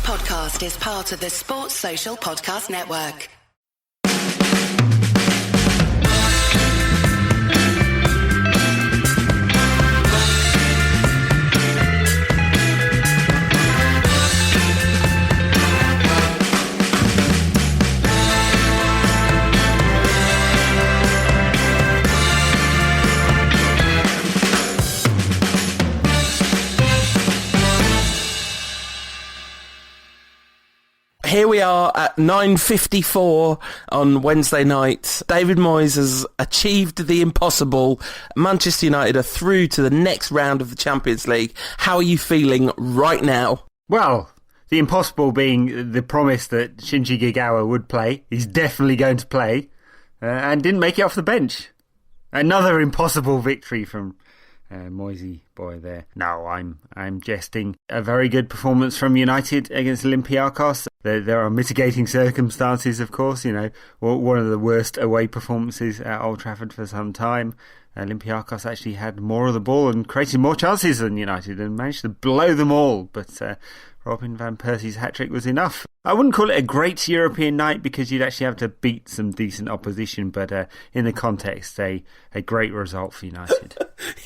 podcast is part of the Sports Social Podcast Network. Here we are at 9:54 on Wednesday night. David Moyes has achieved the impossible. Manchester United are through to the next round of the Champions League. How are you feeling right now? Well, the impossible being the promise that Shinji Kagawa would play. He's definitely going to play, and didn't make it off the bench. Another impossible victory from Moisey boy there. No, I'm jesting. A very good performance from United against Olympiakos. There are mitigating circumstances, of course. You know, one of the worst away performances at Old Trafford for some time. Olympiakos actually had more of the ball and created more chances than United and managed to blow them all. But Robin van Persie's hat-trick was enough. I wouldn't call it a great European night because you'd actually have to beat some decent opposition, but in the context, a great result for United.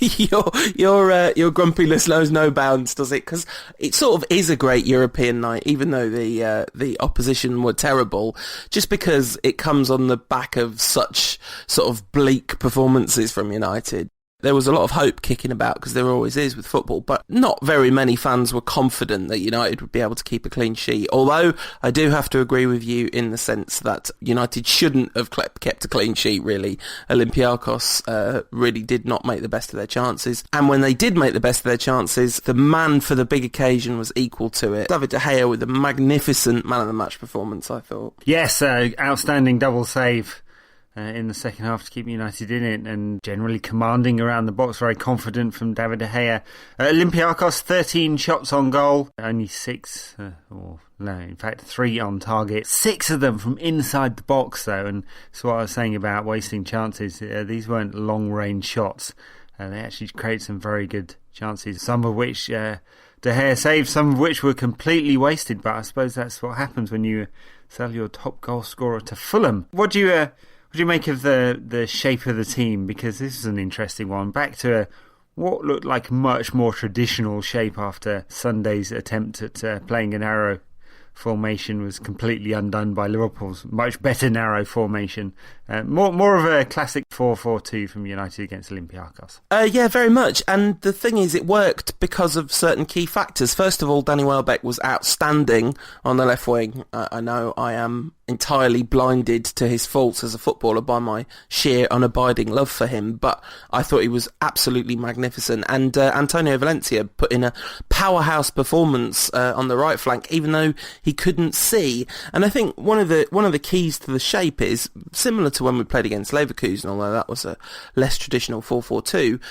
Your grumpiness knows no bounds, does it? Because it sort of is a great European night, even though the opposition were terrible, just because it comes on the back of such sort of bleak performances from United. There was a lot of hope kicking about, because there always is with football, but not very many fans were confident that United would be able to keep a clean sheet. Although I do have to agree with you in the sense that United shouldn't have kept a clean sheet, really. Olympiakos really did not make the best of their chances. And when they did make the best of their chances, the man for the big occasion was equal to it. David De Gea with a magnificent man-of-the-match performance, I thought. Yes, outstanding double save in the second half to keep United in it, and generally commanding around the box, very confident from David De Gea. Olympiakos, 13 shots on goal, only 6, in fact 3 on target. 6 of them from inside the box though, and that's what I was saying about wasting chances. These weren't long-range shots. They actually created some very good chances, some of which De Gea saved, some of which were completely wasted, but I suppose that's what happens when you sell your top goal scorer to Fulham. What do you make of the shape of the team? Because this is an interesting one. Back to what looked like much more traditional shape after Sunday's attempt at playing a narrow formation was completely undone by Liverpool's much better narrow formation. More of a classic 4-4-2 from United against Olympiakos. Yeah, very much. And the thing is, it worked because of certain key factors. First of all, Danny Welbeck was outstanding on the left wing. I know I am entirely blinded to his faults as a footballer by my sheer unabiding love for him, but I thought he was absolutely magnificent. And Antonio Valencia put in a powerhouse performance on the right flank, even though he couldn't see. And I think one of the keys to the shape is similar to when we played against Leverkusen, although that was a less traditional 4-4-2.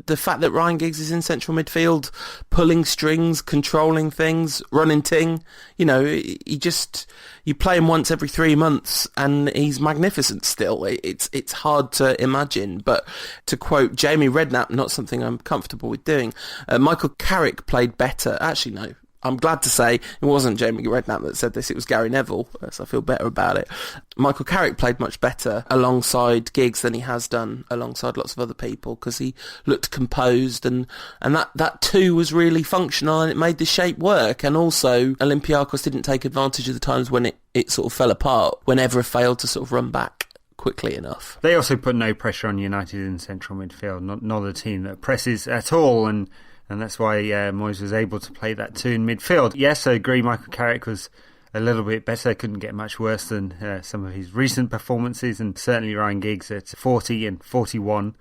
The fact that Ryan Giggs is in central midfield, pulling strings, controlling things, running ting. You know, you play him once every 3 months and he's magnificent still. It's hard to imagine. But to quote Jamie Redknapp, not something I'm comfortable with doing, Michael Carrick played better. Actually, no. I'm glad to say it wasn't Jamie Redknapp that said this, it was Gary Neville, so I feel better about it. Michael Carrick played much better alongside Giggs than he has done alongside lots of other people, because he looked composed, and that too was really functional, and it made the shape work. And also Olympiakos didn't take advantage of the times when it sort of fell apart, whenever it failed to sort of run back quickly enough. They also put no pressure on United in central midfield, not a team that presses at all, and that's why Moyes was able to play that too in midfield. Yes, I agree, Michael Carrick was a little bit better, couldn't get much worse than some of his recent performances, and certainly Ryan Giggs at 40 and 41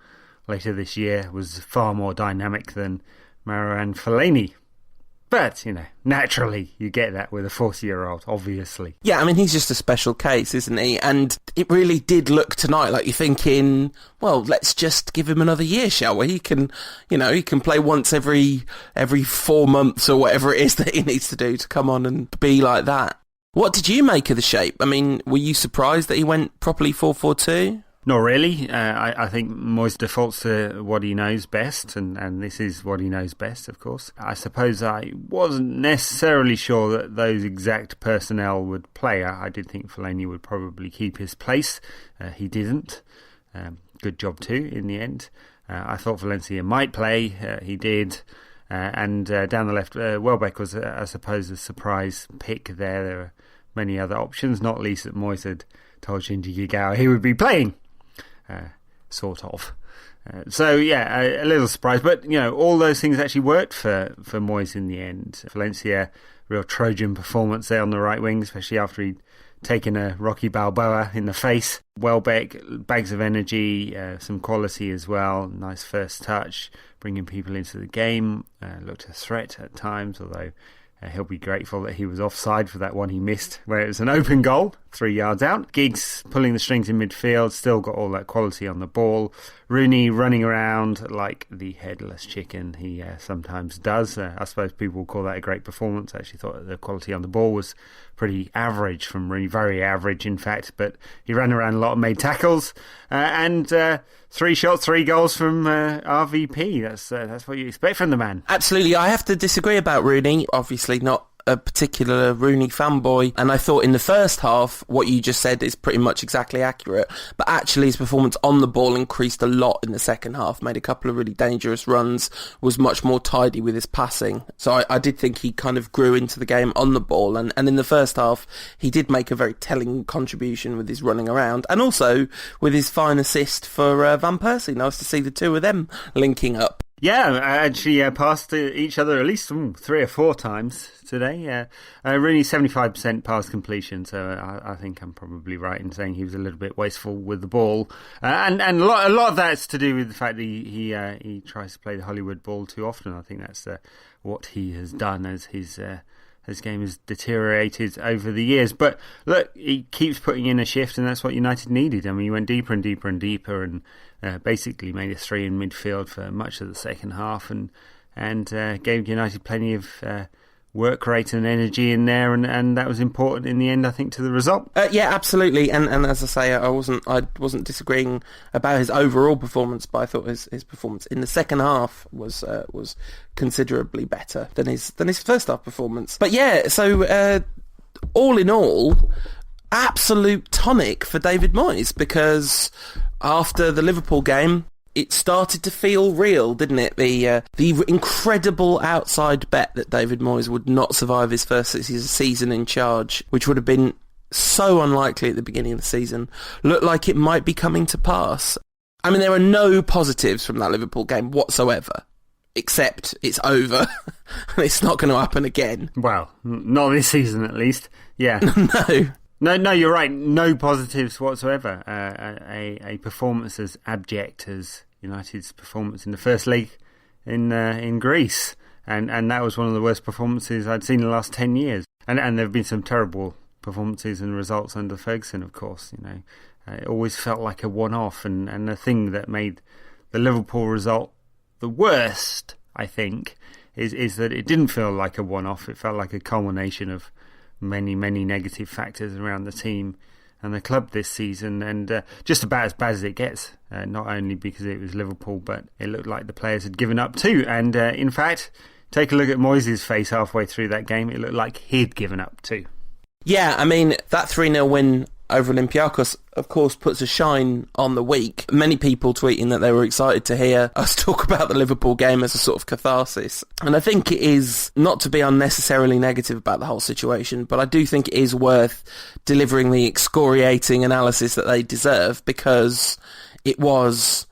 later this year was far more dynamic than Marouane Fellaini. But, naturally you get that with a 40-year-old, obviously. Yeah, I mean, he's just a special case, isn't he? And it really did look tonight like you're thinking, well, let's just give him another year, shall we? He can play once every 4 months or whatever it is that he needs to do to come on and be like that. What did you make of the shape? I mean, were you surprised that he went properly 4-4-2? Not really. I think Moyes defaults to what he knows best, and this is what he knows best, of course. I suppose I wasn't necessarily sure that those exact personnel would play. I did think Fellaini would probably keep his place. He didn't. Good job too, in the end. I thought Valencia might play. He did. And down the left, Welbeck was, I suppose, a surprise pick there. There were many other options, not least that Moyes had told Shinji Kagawa he would be playing. Sort of. So, a little surprised. But, all those things actually worked for Moyes in the end. Valencia, real Trojan performance there on the right wing, especially after he'd taken a Rocky Balboa in the face. Welbeck, bags of energy, some quality as well. Nice first touch, bringing people into the game. Looked a threat at times, although he'll be grateful that he was offside for that one he missed, where it was an open goal, 3 yards out. Giggs pulling the strings in midfield, still got all that quality on the ball. Rooney running around like the headless chicken he sometimes does. I suppose people will call that a great performance. I actually thought that the quality on the ball was pretty average from Rooney, very average in fact, but he ran around a lot, made tackles, and 3 shots, 3 goals from RVP. That's what you expect from the man. Absolutely. I have to disagree about Rooney. Obviously not a particular Rooney fanboy, and I thought in the first half what you just said is pretty much exactly accurate, but actually his performance on the ball increased a lot in the second half, made a couple of really dangerous runs, was much more tidy with his passing. So I did think he kind of grew into the game on the ball, and in the first half he did make a very telling contribution with his running around, and also with his fine assist for Van Persie. Nice to see the two of them linking up. Yeah, actually passed each other at least 3 or 4 times today. Rooney 75% pass completion, so I think I'm probably right in saying he was a little bit wasteful with the ball, and a lot of that's to do with the fact that he tries to play the Hollywood ball too often. I think that's what he has done as his game has deteriorated over the years. But look, he keeps putting in a shift, and that's what United needed. I mean, he went deeper and deeper and deeper, and basically made a 3 in midfield for much of the second half, and gave United plenty of work rate and energy in there, and that was important in the end, I think, to the result. Yeah, absolutely. And as I say, I wasn't disagreeing about his overall performance, but I thought his performance in the second half was considerably better than his first half performance. But yeah, so all in all, absolute tonic for David Moyes, because after the Liverpool game, it started to feel real, didn't it? The incredible outside bet that David Moyes would not survive his first season in charge, which would have been so unlikely at the beginning of the season, looked like it might be coming to pass. I mean, there are no positives from that Liverpool game whatsoever, except it's over and it's not going to happen again. Well, not this season at least. Yeah. No, you're right. No positives whatsoever. A performance as abject as United's performance in the first league in Greece, and that was one of the worst performances I'd seen in the last 10 years. And there have been some terrible performances and results under Ferguson, of course. It always felt like a one-off, and the thing that made the Liverpool result the worst, I think, is that it didn't feel like a one-off. It felt like a culmination of many negative factors around the team and the club this season, and just about as bad as it gets, not only because it was Liverpool, but it looked like the players had given up too. And in fact, take a look at Moyes' face halfway through that game, it looked like he'd given up too. Yeah, I mean, that 3-0 win over Olympiakos, of course, puts a shine on the week. Many people tweeting that they were excited to hear us talk about the Liverpool game as a sort of catharsis. And I think it is, not to be unnecessarily negative about the whole situation, but I do think it is worth delivering the excoriating analysis that they deserve, because it was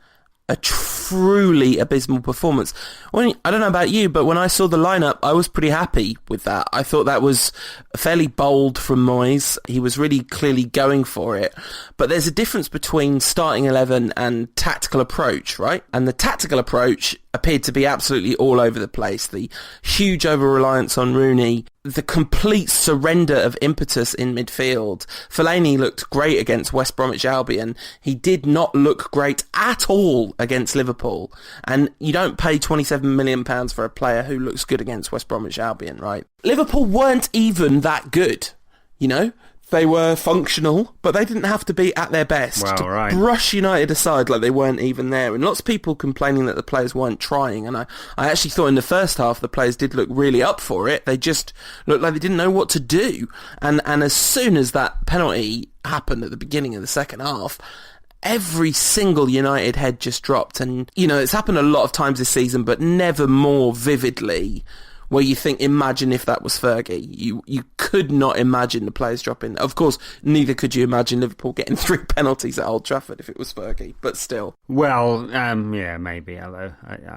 a truly abysmal performance. I don't know about you, but when I saw the lineup, I was pretty happy with that. I thought that was fairly bold from Moyes. He was really clearly going for it. But there's a difference between starting 11 and tactical approach, right? And the tactical approach appeared to be absolutely all over the place. The huge over-reliance on Rooney, the complete surrender of impetus in midfield. Fellaini looked great against West Bromwich Albion. He did not look great at all against Liverpool. And you don't pay £27 million for a player who looks good against West Bromwich Albion, right? Liverpool weren't even that good. They were functional, but they didn't have to be at their best. Well, to right. brush United aside like they weren't even there. And lots of people complaining that the players weren't trying. And I actually thought in the first half the players did look really up for it. They just looked like they didn't know what to do. And as soon as that penalty happened at the beginning of the second half, every single United head just dropped. And, it's happened a lot of times this season, but never more vividly, where you think, imagine if that was Fergie. You could not imagine the players dropping. Of course, neither could you imagine Liverpool getting 3 penalties at Old Trafford if it was Fergie, but still. Well, yeah, maybe, although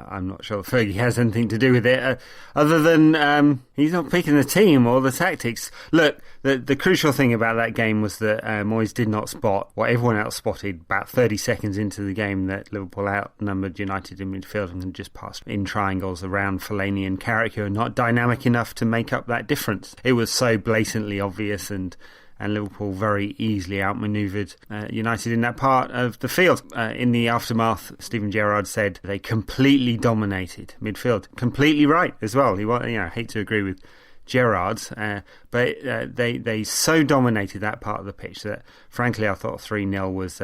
I'm not sure Fergie has anything to do with it, other than he's not picking the team or the tactics. Look, the crucial thing about that game was that Moyes did not spot what everyone else spotted about 30 seconds into the game, that Liverpool outnumbered United in midfield and just passed in triangles around Fellaini and Carrick, who are not dynamic enough to make up that difference. It was so blatantly obvious, and Liverpool very easily outmanoeuvred United in that part of the field. In the aftermath, Steven Gerrard said they completely dominated midfield. Completely right as well. I hate to agree with Gerrard, but they so dominated that part of the pitch that, frankly, I thought 3-0 was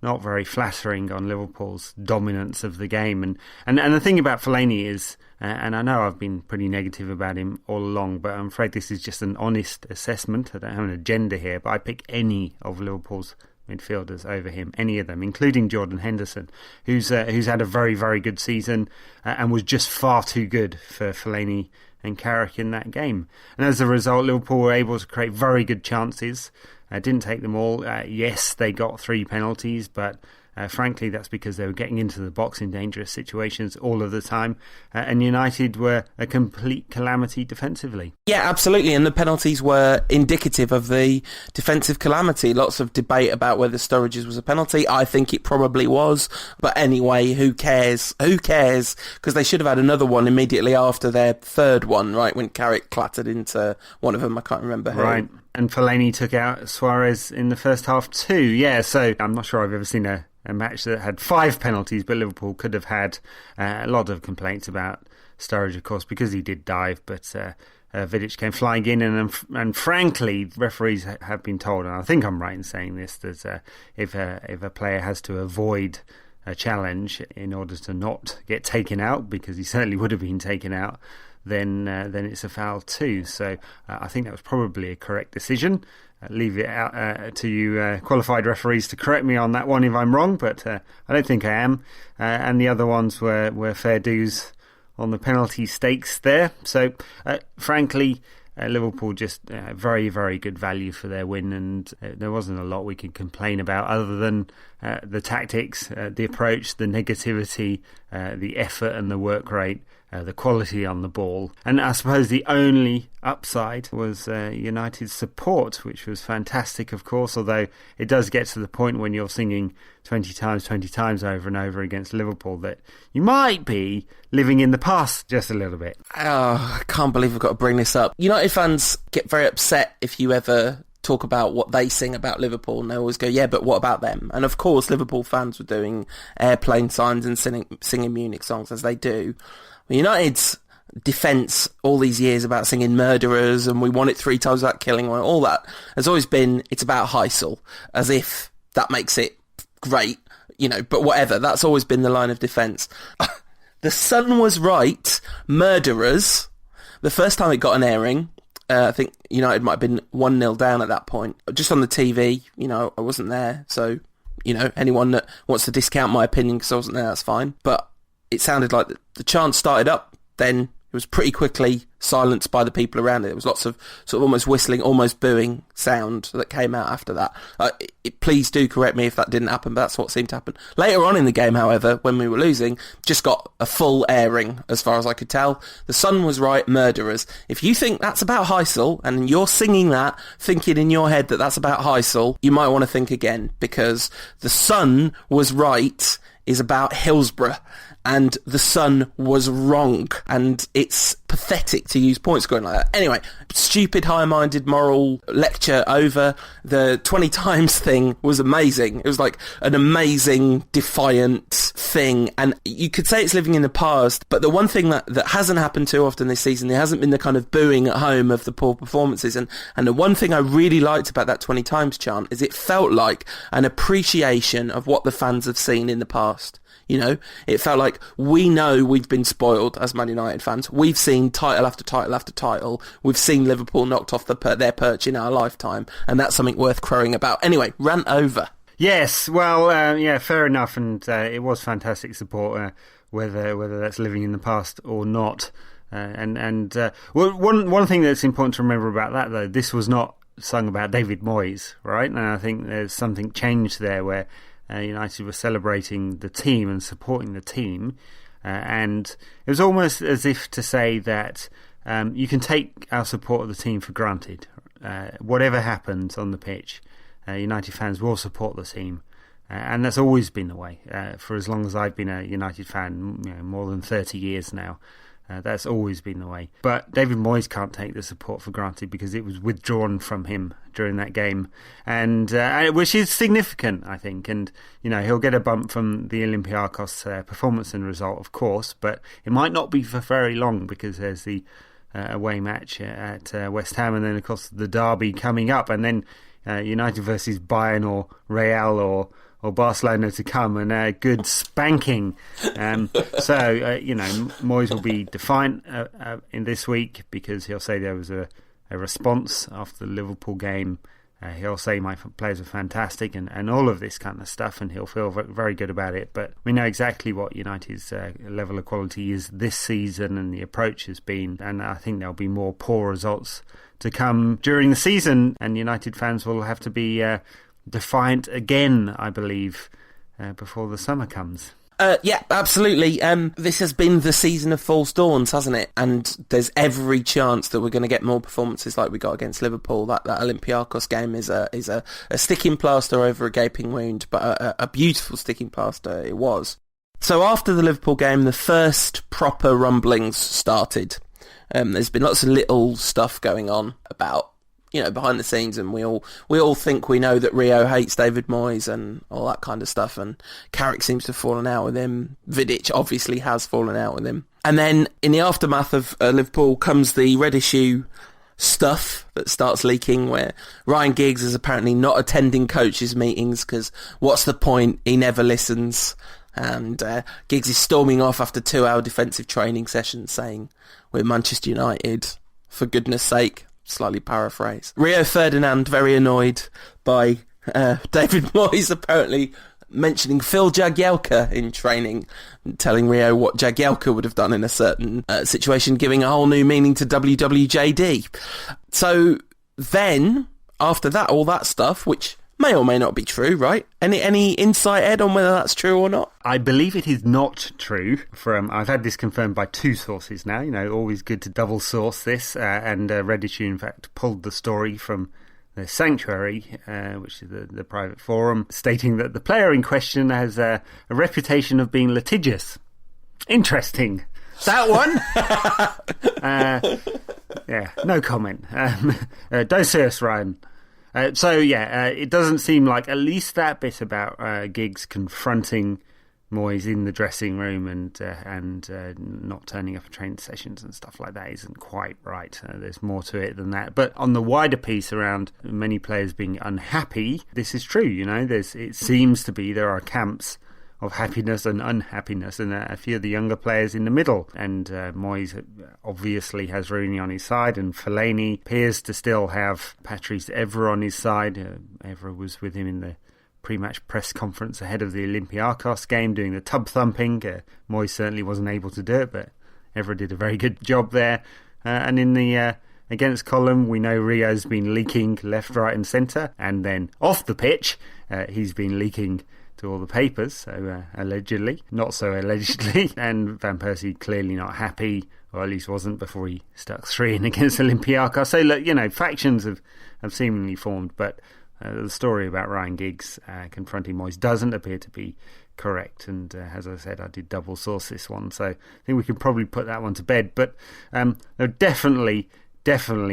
not very flattering on Liverpool's dominance of the game. And the thing about Fellaini is, and I know I've been pretty negative about him all along, but I'm afraid this is just an honest assessment. I don't have an agenda here, but I pick any of Liverpool's midfielders over him, any of them, including Jordan Henderson, who's had a very, very good season and was just far too good for Fellaini and Carrick in that game. And as a result, Liverpool were able to create very good chances. Didn't take them all. Yes, they got 3 penalties, but frankly, that's because they were getting into the box in dangerous situations all of the time. And United were a complete calamity defensively. Yeah, absolutely. And the penalties were indicative of the defensive calamity. Lots of debate about whether Sturridge's was a penalty. I think it probably was. But anyway, who cares? Who cares? Because they should have had another one immediately after their third one, right? When Carrick clattered into one of them. I can't remember who. Right. And Fellaini took out Suarez in the first half too. Yeah, so I'm not sure I've ever seen a match that had 5 penalties, but Liverpool could have had a lot of complaints about Sturridge, of course, because he did dive, but Vidic came flying in, and frankly, referees have been told, and I think I'm right in saying this, that if a player has to avoid a challenge in order to not get taken out, because he certainly would have been taken out, then it's a foul too. So I think that was probably a correct decision. Leave it out to you qualified referees to correct me on that one if I'm wrong, but I don't think I am. And the other ones were fair dues on the penalty stakes there. So frankly, Liverpool just very, very good value for their win, and there wasn't a lot we could complain about other than the tactics, the approach, the negativity, the effort and the work rate, the quality on the ball. And I suppose the only upside was United's support, which was fantastic, of course, although it does get to the point when you're singing 20 times over and over against Liverpool that you might be living in the past just a little bit. Oh, I can't believe I've got to bring this up. United fans get very upset if you ever talk about what they sing about Liverpool, and they always go, yeah, but what about them? And of course Liverpool fans were doing airplane signs and singing Munich songs, as they do. United's defence all these years about singing murderers and we won it 3 times without killing one, all that has always been, it's about Heysel, as if that makes it great, but whatever, that's always been the line of defence. The Sun was right, murderers, the first time it got an airing, I think United might have been 1-0 down at that point. Just on the TV, I wasn't there, so, anyone that wants to discount my opinion because I wasn't there, that's fine. But it sounded like the chant started up, then it was pretty quickly silenced by the people around it. There was lots of sort of almost whistling, almost booing sound that came out after that. Please do correct me if that didn't happen, but that's what seemed to happen. Later on in the game, however, when we were losing, just got a full airing, as far as I could tell. The Sun was right, murderers. If you think that's about Heysel, and you're singing that, thinking in your head that that's about Heysel, you might want to think again, because the Sun was right is about Hillsborough, and the Sun was wrong, and it's pathetic to use point scoring like that. Anyway, stupid, high-minded moral lecture over. The 20 times thing was amazing. It was like an amazing, defiant thing, and you could say it's living in the past, but the one thing that hasn't happened too often this season, there hasn't been the kind of booing at home of the poor performances, and the one thing I really liked about that 20 times chant is it felt like an appreciation of what the fans have seen in the past. You know, it felt like we know we've been spoiled as Man United fans. We've seen title after title after title. We've seen Liverpool knocked off their perch in our lifetime, and that's something worth crowing about. Anyway, rant over. Yes, well, yeah, fair enough, and it was fantastic support, whether that's living in the past or not. Well, one thing that's important to remember about that, though, this was not sung about David Moyes, right? And I think there's something changed there where United were celebrating the team and supporting the team, and it was almost as if to say that you can take our support of the team for granted. Whatever happens on the pitch, United fans will support the team, and that's always been the way for as long as I've been a United fan, more than 30 years now. That's always been the way. But David Moyes can't take the support for granted because it was withdrawn from him during that game, and which is significant, I think. And he'll get a bump from the Olympiakos performance and result, of course, but it might not be for very long because there's the away match at West Ham, and then of course the derby coming up, and then United versus Bayern or Real or Barcelona to come, and a good spanking. Moyes will be defiant in this week because he'll say there was a response after the Liverpool game. He'll say my players are fantastic and all of this kind of stuff, and he'll feel very good about it. But we know exactly what United's level of quality is this season, and the approach has been, and I think there'll be more poor results to come during the season, and United fans will have to be defiant again, I believe, before the summer comes. Yeah, absolutely. This has been the season of false dawns, hasn't it? And there's every chance that we're going to get more performances like we got against Liverpool. That Olympiakos game is a sticking plaster over a gaping wound, but a beautiful sticking plaster it was. So after the Liverpool game, the first proper rumblings started. There's been lots of little stuff going on about behind the scenes, and we all think we know that Rio hates David Moyes and all that kind of stuff, and Carrick seems to have fallen out with him. Vidic obviously has fallen out with him. And then in the aftermath of Liverpool comes the red issue stuff that starts leaking, where Ryan Giggs is apparently not attending coaches' meetings because what's the point? He never listens. And Giggs is storming off after 2-hour defensive training sessions saying, "We're Manchester United, for goodness sake." Slightly paraphrase. Rio Ferdinand very annoyed by David Moyes apparently mentioning Phil Jagielka in training, telling Rio what Jagielka would have done in a certain situation, giving a whole new meaning to WWJD. So then, after that, all that stuff, which may or may not be true, right? Any insight, Ed, on whether that's true or not? I believe it is not true. I've had this confirmed by two sources now. Always good to double source this. And Reddit, in fact, pulled the story from the Sanctuary, which is the private forum, stating that the player in question has a reputation of being litigious. Interesting. That one? Yeah, no comment. Don't say us, Ryan. It doesn't seem like at least that bit about Giggs confronting Moyes in the dressing room and not turning up for training sessions and stuff like that isn't quite right. There's more to it than that. But on the wider piece around many players being unhappy, this is true. It seems to be there are camps of happiness and unhappiness, and a few of the younger players in the middle. And Moyes obviously has Rooney on his side, and Fellaini appears to still have Patrice Evra on his side. Evra was with him in the pre-match press conference ahead of the Olympiakos game, doing the tub thumping. Moyes certainly wasn't able to do it, but Evra did a very good job there. And in the against column, we know Rio's been leaking left, right and centre, and then off the pitch, he's been leaking to all the papers, so allegedly, not so allegedly, and Van Persie clearly not happy, or at least wasn't before he stuck 3 in against Olympiakos. So look, factions have seemingly formed, but the story about Ryan Giggs confronting Moyes doesn't appear to be correct. And as I said, I did double source this one, so I think we can probably put that one to bed. But they're definitely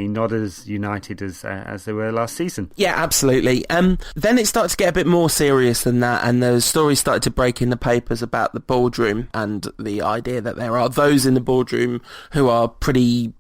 not as united as they were last season. Yeah, absolutely. Then it started to get a bit more serious than that, and the stories started to break in the papers about the boardroom and the idea that there are those in the boardroom who are pretty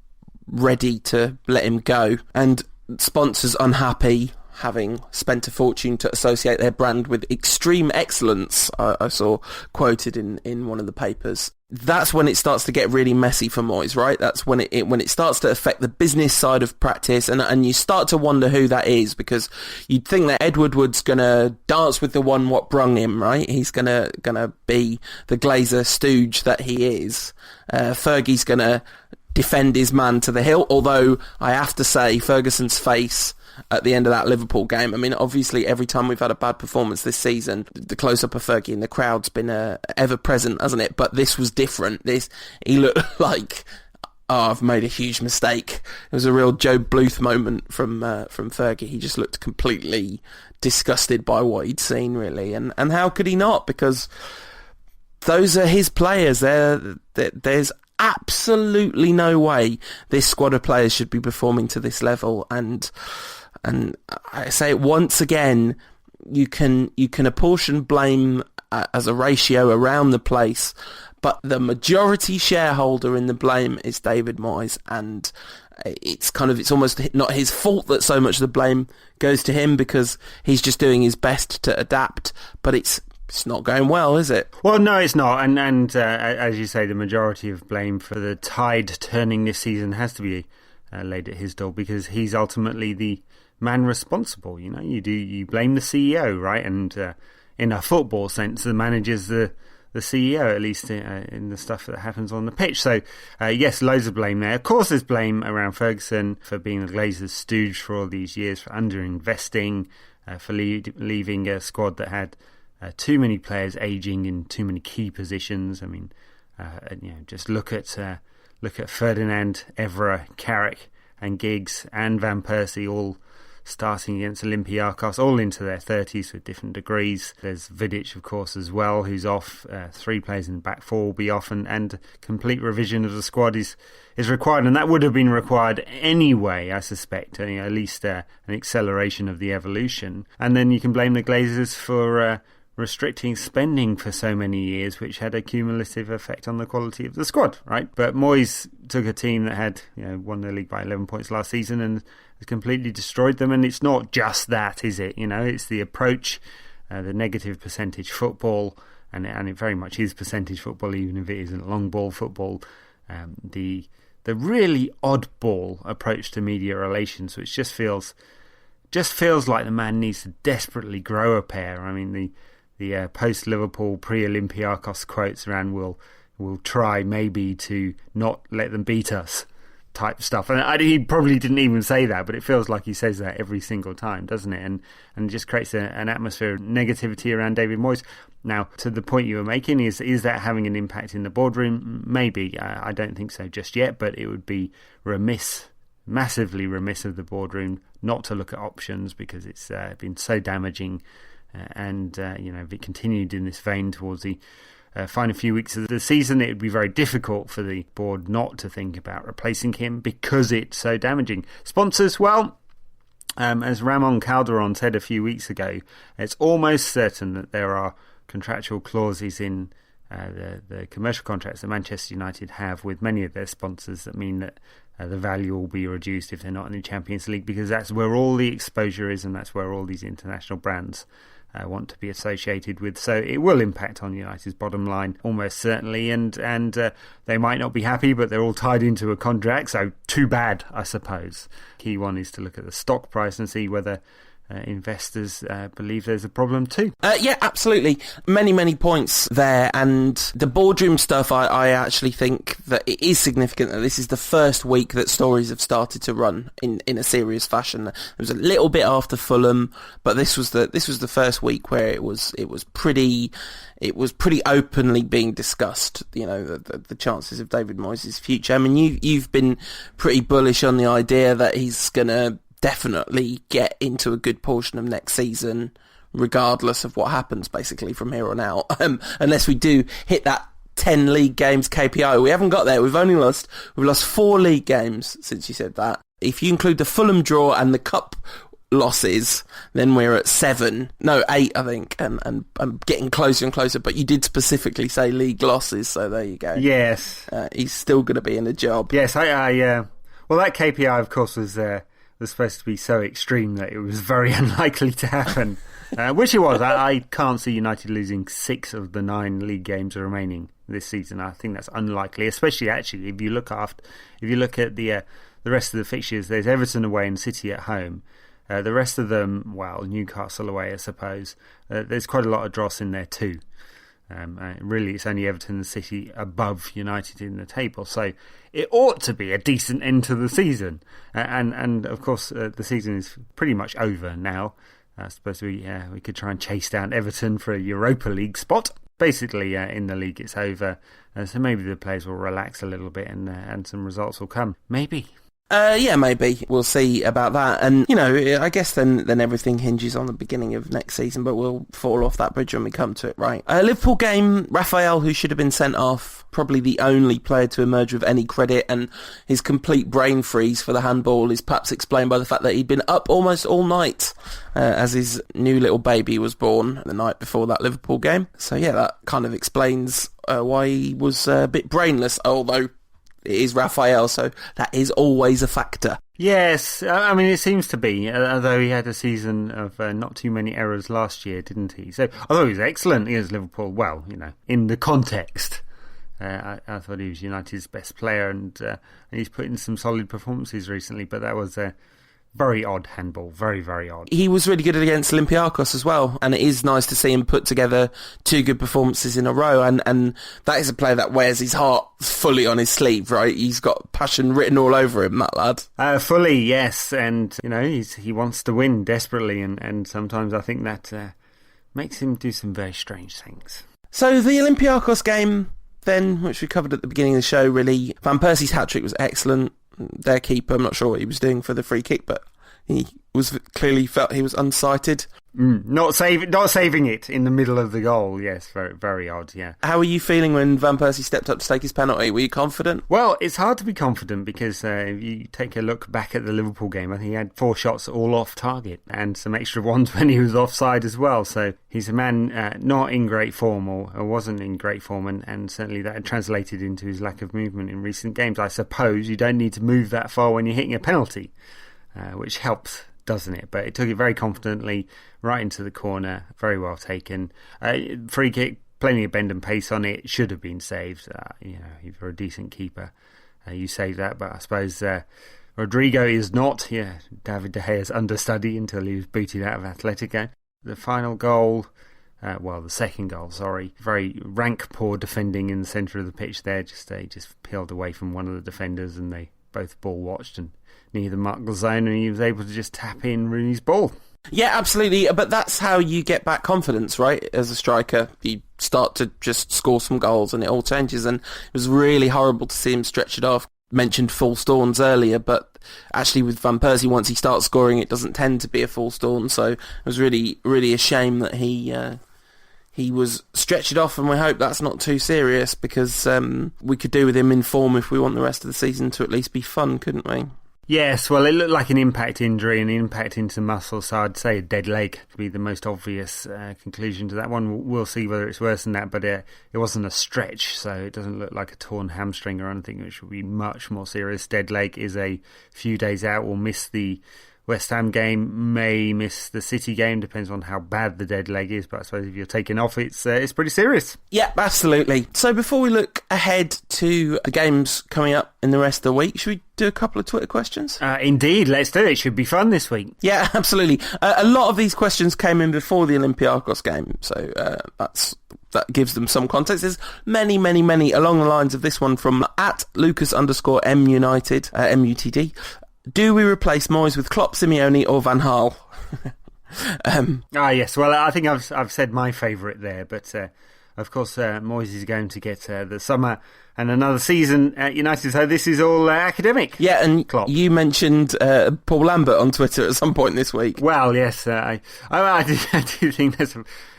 ready to let him go, and sponsors unhappy, having spent a fortune to associate their brand with extreme excellence, I saw quoted in one of the papers. That's when it starts to get really messy for Moyes, right? That's when it starts to affect the business side of practice, and you start to wonder who that is, because you'd think that Ed Woodward's gonna dance with the one what brung him, right? He's gonna be the Glazer stooge that he is. Fergie's gonna defend his man to the hilt, although I have to say Ferguson's face at the end of that Liverpool game, I mean, obviously every time we've had a bad performance this season, the close-up of Fergie in the crowd's been ever present, hasn't it? But this was different. He looked like, I've made a huge mistake. It was a real Joe Bluth moment from Fergie. He just looked completely disgusted by what he'd seen, really. And how could he not? Because those are his players. There's absolutely no way this squad of players should be performing to this level, and I say it once again, you can apportion blame as a ratio around the place, but the majority shareholder in the blame is David Moyes, and it's almost not his fault that so much of the blame goes to him, because he's just doing his best to adapt, but it's not going well, is it? Well, no, it's not. And as you say, the majority of blame for the tide turning this season has to be laid at his door, because he's ultimately the man responsible. You know, you blame the CEO, right? And in a football sense, the manager's the CEO, at least in the stuff that happens on the pitch. So, yes, loads of blame there. Of course, there's blame around Ferguson for being the Glazers' stooge for all these years, for underinvesting, for leaving a squad that had too many players ageing in too many key positions. I mean, just look at Ferdinand, Evra, Carrick, and Giggs, and Van Persie all starting against Olympiakos, all into their 30s with different degrees. There's Vidic, of course, as well, who's off. 3 players in the back 4 will be off, and complete revision of the squad is required, and that would have been required anyway, I suspect, at least an acceleration of the evolution. And then you can blame the Glazers for restricting spending for so many years, which had a cumulative effect on the quality of the squad, right? But Moyes took a team that had won the league by 11 points last season and has completely destroyed them. And it's not just that, is it? It's the approach, the negative percentage football, and it very much is percentage football, even if it isn't long ball football. The really oddball approach to media relations, which just feels like the man needs to desperately grow a pair. I mean, the post-Liverpool, pre-Olympiakos quotes around we'll try maybe to not let them beat us type stuff. And he probably didn't even say that, but it feels like he says that every single time, doesn't it? And it just creates an atmosphere of negativity around David Moyes. Now, to the point you were making, is that having an impact in the boardroom? Maybe. I don't think so just yet, but it would be massively remiss of the boardroom not to look at options, because it's been so damaging. And if it continued in this vein towards the final few weeks of the season, it would be very difficult for the board not to think about replacing him, because it's so damaging. Sponsors, well, as Ramon Calderon said a few weeks ago, it's almost certain that there are contractual clauses in the commercial contracts that Manchester United have with many of their sponsors that mean that the value will be reduced if they're not in the Champions League, because that's where all the exposure is, and that's where all these international brands want to be associated with. So it will impact on United's bottom line, almost certainly, and they might not be happy, but they're all tied into a contract, so too bad, I suppose. Key one is to look at the stock price and see whether investors believe there's a problem too. Yeah, absolutely. Many points there, and the boardroom stuff, I actually think that it is significant that this is the first week that stories have started to run in a serious fashion. It was a little bit after Fulham, but this was the first week where it was pretty openly being discussed, the chances of David Moyes' future. I mean, you've been pretty bullish on the idea that he's gonna definitely get into a good portion of next season regardless of what happens, basically, from here on out. Unless we do hit that 10 league games KPI. We haven't got there. We've lost 4 league games since you said that. If you include the Fulham draw and the cup losses, then we're at 8, I think, and I'm getting closer and closer. But you did specifically say league losses, so there you go. Yes, he's still going to be in a job. Yes, well, that KPI, of course, was supposed to be so extreme that it was very unlikely to happen, which it was. I can't see United losing 6 of the 9 league games remaining this season. I think that's unlikely, especially actually if you look at the rest of the fixtures. There's Everton away and City at home. The rest of them, well, Newcastle away, I suppose. There's quite a lot of dross in there too. Really, it's only Everton and City above United in the table, so it ought to be a decent end to the season. And of course, the season is pretty much over now. I suppose we could try and chase down Everton for a Europa League spot. Basically, in the league, it's over, so maybe the players will relax a little bit and some results will come. Maybe. Yeah, maybe. We'll see about that. And, I guess then everything hinges on the beginning of next season, but we'll fall off that bridge when we come to it, right? Liverpool game, Raphael, who should have been sent off, probably the only player to emerge with any credit, and his complete brain freeze for the handball is perhaps explained by the fact that he'd been up almost all night as his new little baby was born the night before that Liverpool game. So, yeah, that kind of explains why he was a bit brainless, although it is Raphael, so that is always a factor. Yes, I mean, it seems to be, although he had a season of not too many errors last year, didn't he? So, although he was excellent against Liverpool, well, in the context, I thought he was United's best player, and he's put in some solid performances recently, but that was very odd handball, very, very odd. He was really good against Olympiakos as well, and it is nice to see him put together 2 good performances in a row, and that is a player that wears his heart fully on his sleeve, right? He's got passion written all over him, that lad. Fully, yes, and he wants to win desperately, and sometimes I think that makes him do some very strange things. So the Olympiakos game then, which we covered at the beginning of the show, really, Van Persie's hat-trick was excellent. Their keeper, I'm not sure what he was doing for the free kick, but he was clearly felt he was unsighted. Not saving it in the middle of the goal. Yes, very, very odd. Yeah. How were you feeling when Van Persie stepped up to take his penalty? Were you confident? Well, it's hard to be confident because if you take a look back at the Liverpool game, I think he had 4 shots all off target and some extra ones when he was offside as well. So he's a man not in great form or wasn't in great form, and certainly that had translated into his lack of movement in recent games. I suppose you don't need to move that far when you're hitting a penalty, which helps, doesn't it? But it took it very confidently right into the corner, very well taken. Free kick, plenty of bend and pace on it, should have been saved. If you're a decent keeper, you save that. But I suppose Rodrigo is not. Yeah, David De Gea's understudy until he was booted out of Atletico. The final goal, the second goal, sorry, very rank poor defending in the centre of the pitch there. They just peeled away from one of the defenders and they both ball watched and neither marked the zone, and he was able to just tap in Rooney's ball. Yeah, absolutely. But that's how you get back confidence, right? As a striker, you start to just score some goals and it all changes. And it was really horrible to see him stretch it off. Mentioned false dawns earlier, but actually with Van Persie, once he starts scoring, it doesn't tend to be a false dawn. So it was really, really a shame that he was stretched off, and we hope that's not too serious, because we could do with him in form if we want the rest of the season to at least be fun, couldn't we? Yes, well, it looked like an impact injury, an impact into muscle, so I'd say a dead leg would be the most obvious conclusion to that one. We'll see whether it's worse than that, but it wasn't a stretch, so it doesn't look like a torn hamstring or anything, which would be much more serious. Dead leg is a few days out. We'll miss the West Ham game, may miss the City game, depends on how bad the dead leg is, but I suppose if you're taken off, it's pretty serious. Yeah, absolutely. So before we look ahead to the games coming up in the rest of the week, should we do a couple of Twitter questions? Indeed, let's do it. It should be fun this week. Yeah, absolutely. A lot of these questions came in before the Olympiakos game, so that gives them some context. There's many along the lines of this one from @Lucas_MUnited, MUTD. Do we replace Moyes with Klopp, Simeone or Van Gaal? Yes. Well, I think I've said my favourite there, but of course, Moyes is going to get the summer and another season at United, so this is all academic. Yeah, and Klopp. You mentioned Paul Lambert on Twitter at some point this week. Well, yes, I do think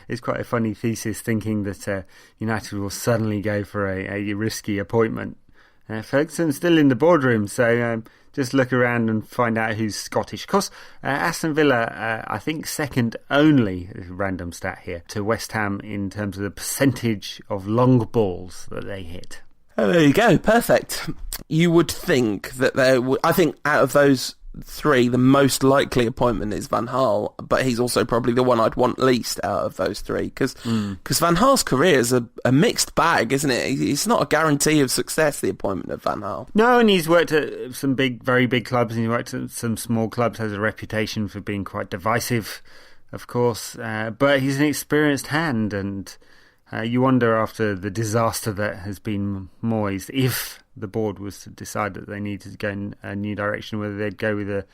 it's quite a funny thesis, thinking that United will suddenly go for a risky appointment. Ferguson's still in the boardroom, so just look around and find out who's Scottish. Of course, Aston Villa, I think second only, random stat here, to West Ham in terms of the percentage of long balls that they hit. Oh, there you go, perfect. You would think that I think out of those three, the most likely appointment is Van Gaal, but he's also probably the one I'd want least out of those three, because Van Gaal's career is a mixed bag, isn't it? It's not a guarantee of success, the appointment of Van Gaal. No, and he's worked at some very big clubs, and he worked at some small clubs, has a reputation for being quite divisive, of course, but he's an experienced hand, and you wonder, after the disaster that has been Moyes, if the board was to decide that they needed to go in a new direction, whether they'd go with a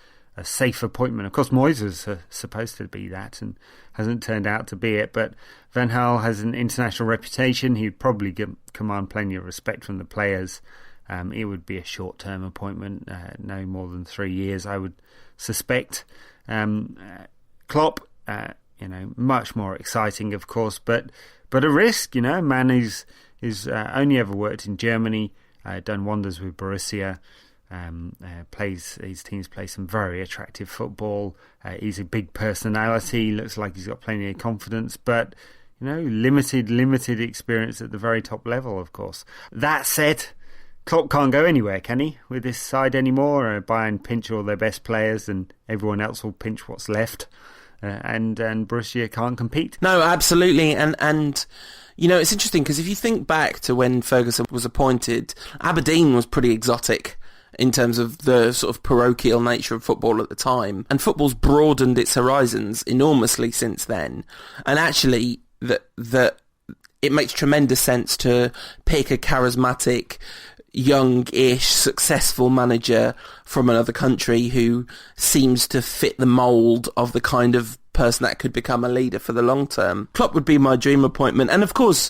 safe appointment. Of course, Moyes was supposed to be that and hasn't turned out to be it, but Van Gaal has an international reputation. He'd probably command plenty of respect from the players. It would be a short-term appointment, no more than 3 years, I would suspect. Klopp, much more exciting, of course, but a risk, a man who's only ever worked in Germany, done wonders with Borussia, his teams play some very attractive football. He's a big personality, looks like he's got plenty of confidence, but limited experience at the very top level, of course. That said, Klopp can't go anywhere, can he, with this side anymore? Bayern pinch all their best players and everyone else will pinch what's left. And Borussia can't compete. No, absolutely. And it's interesting, because if you think back to when Ferguson was appointed, Aberdeen was pretty exotic in terms of the sort of parochial nature of football at the time. And football's broadened its horizons enormously since then. And actually, that it makes tremendous sense to pick a charismatic, young-ish, successful manager from another country who seems to fit the mould of the kind of person that could become a leader for the long term. Klopp would be my dream appointment, and of course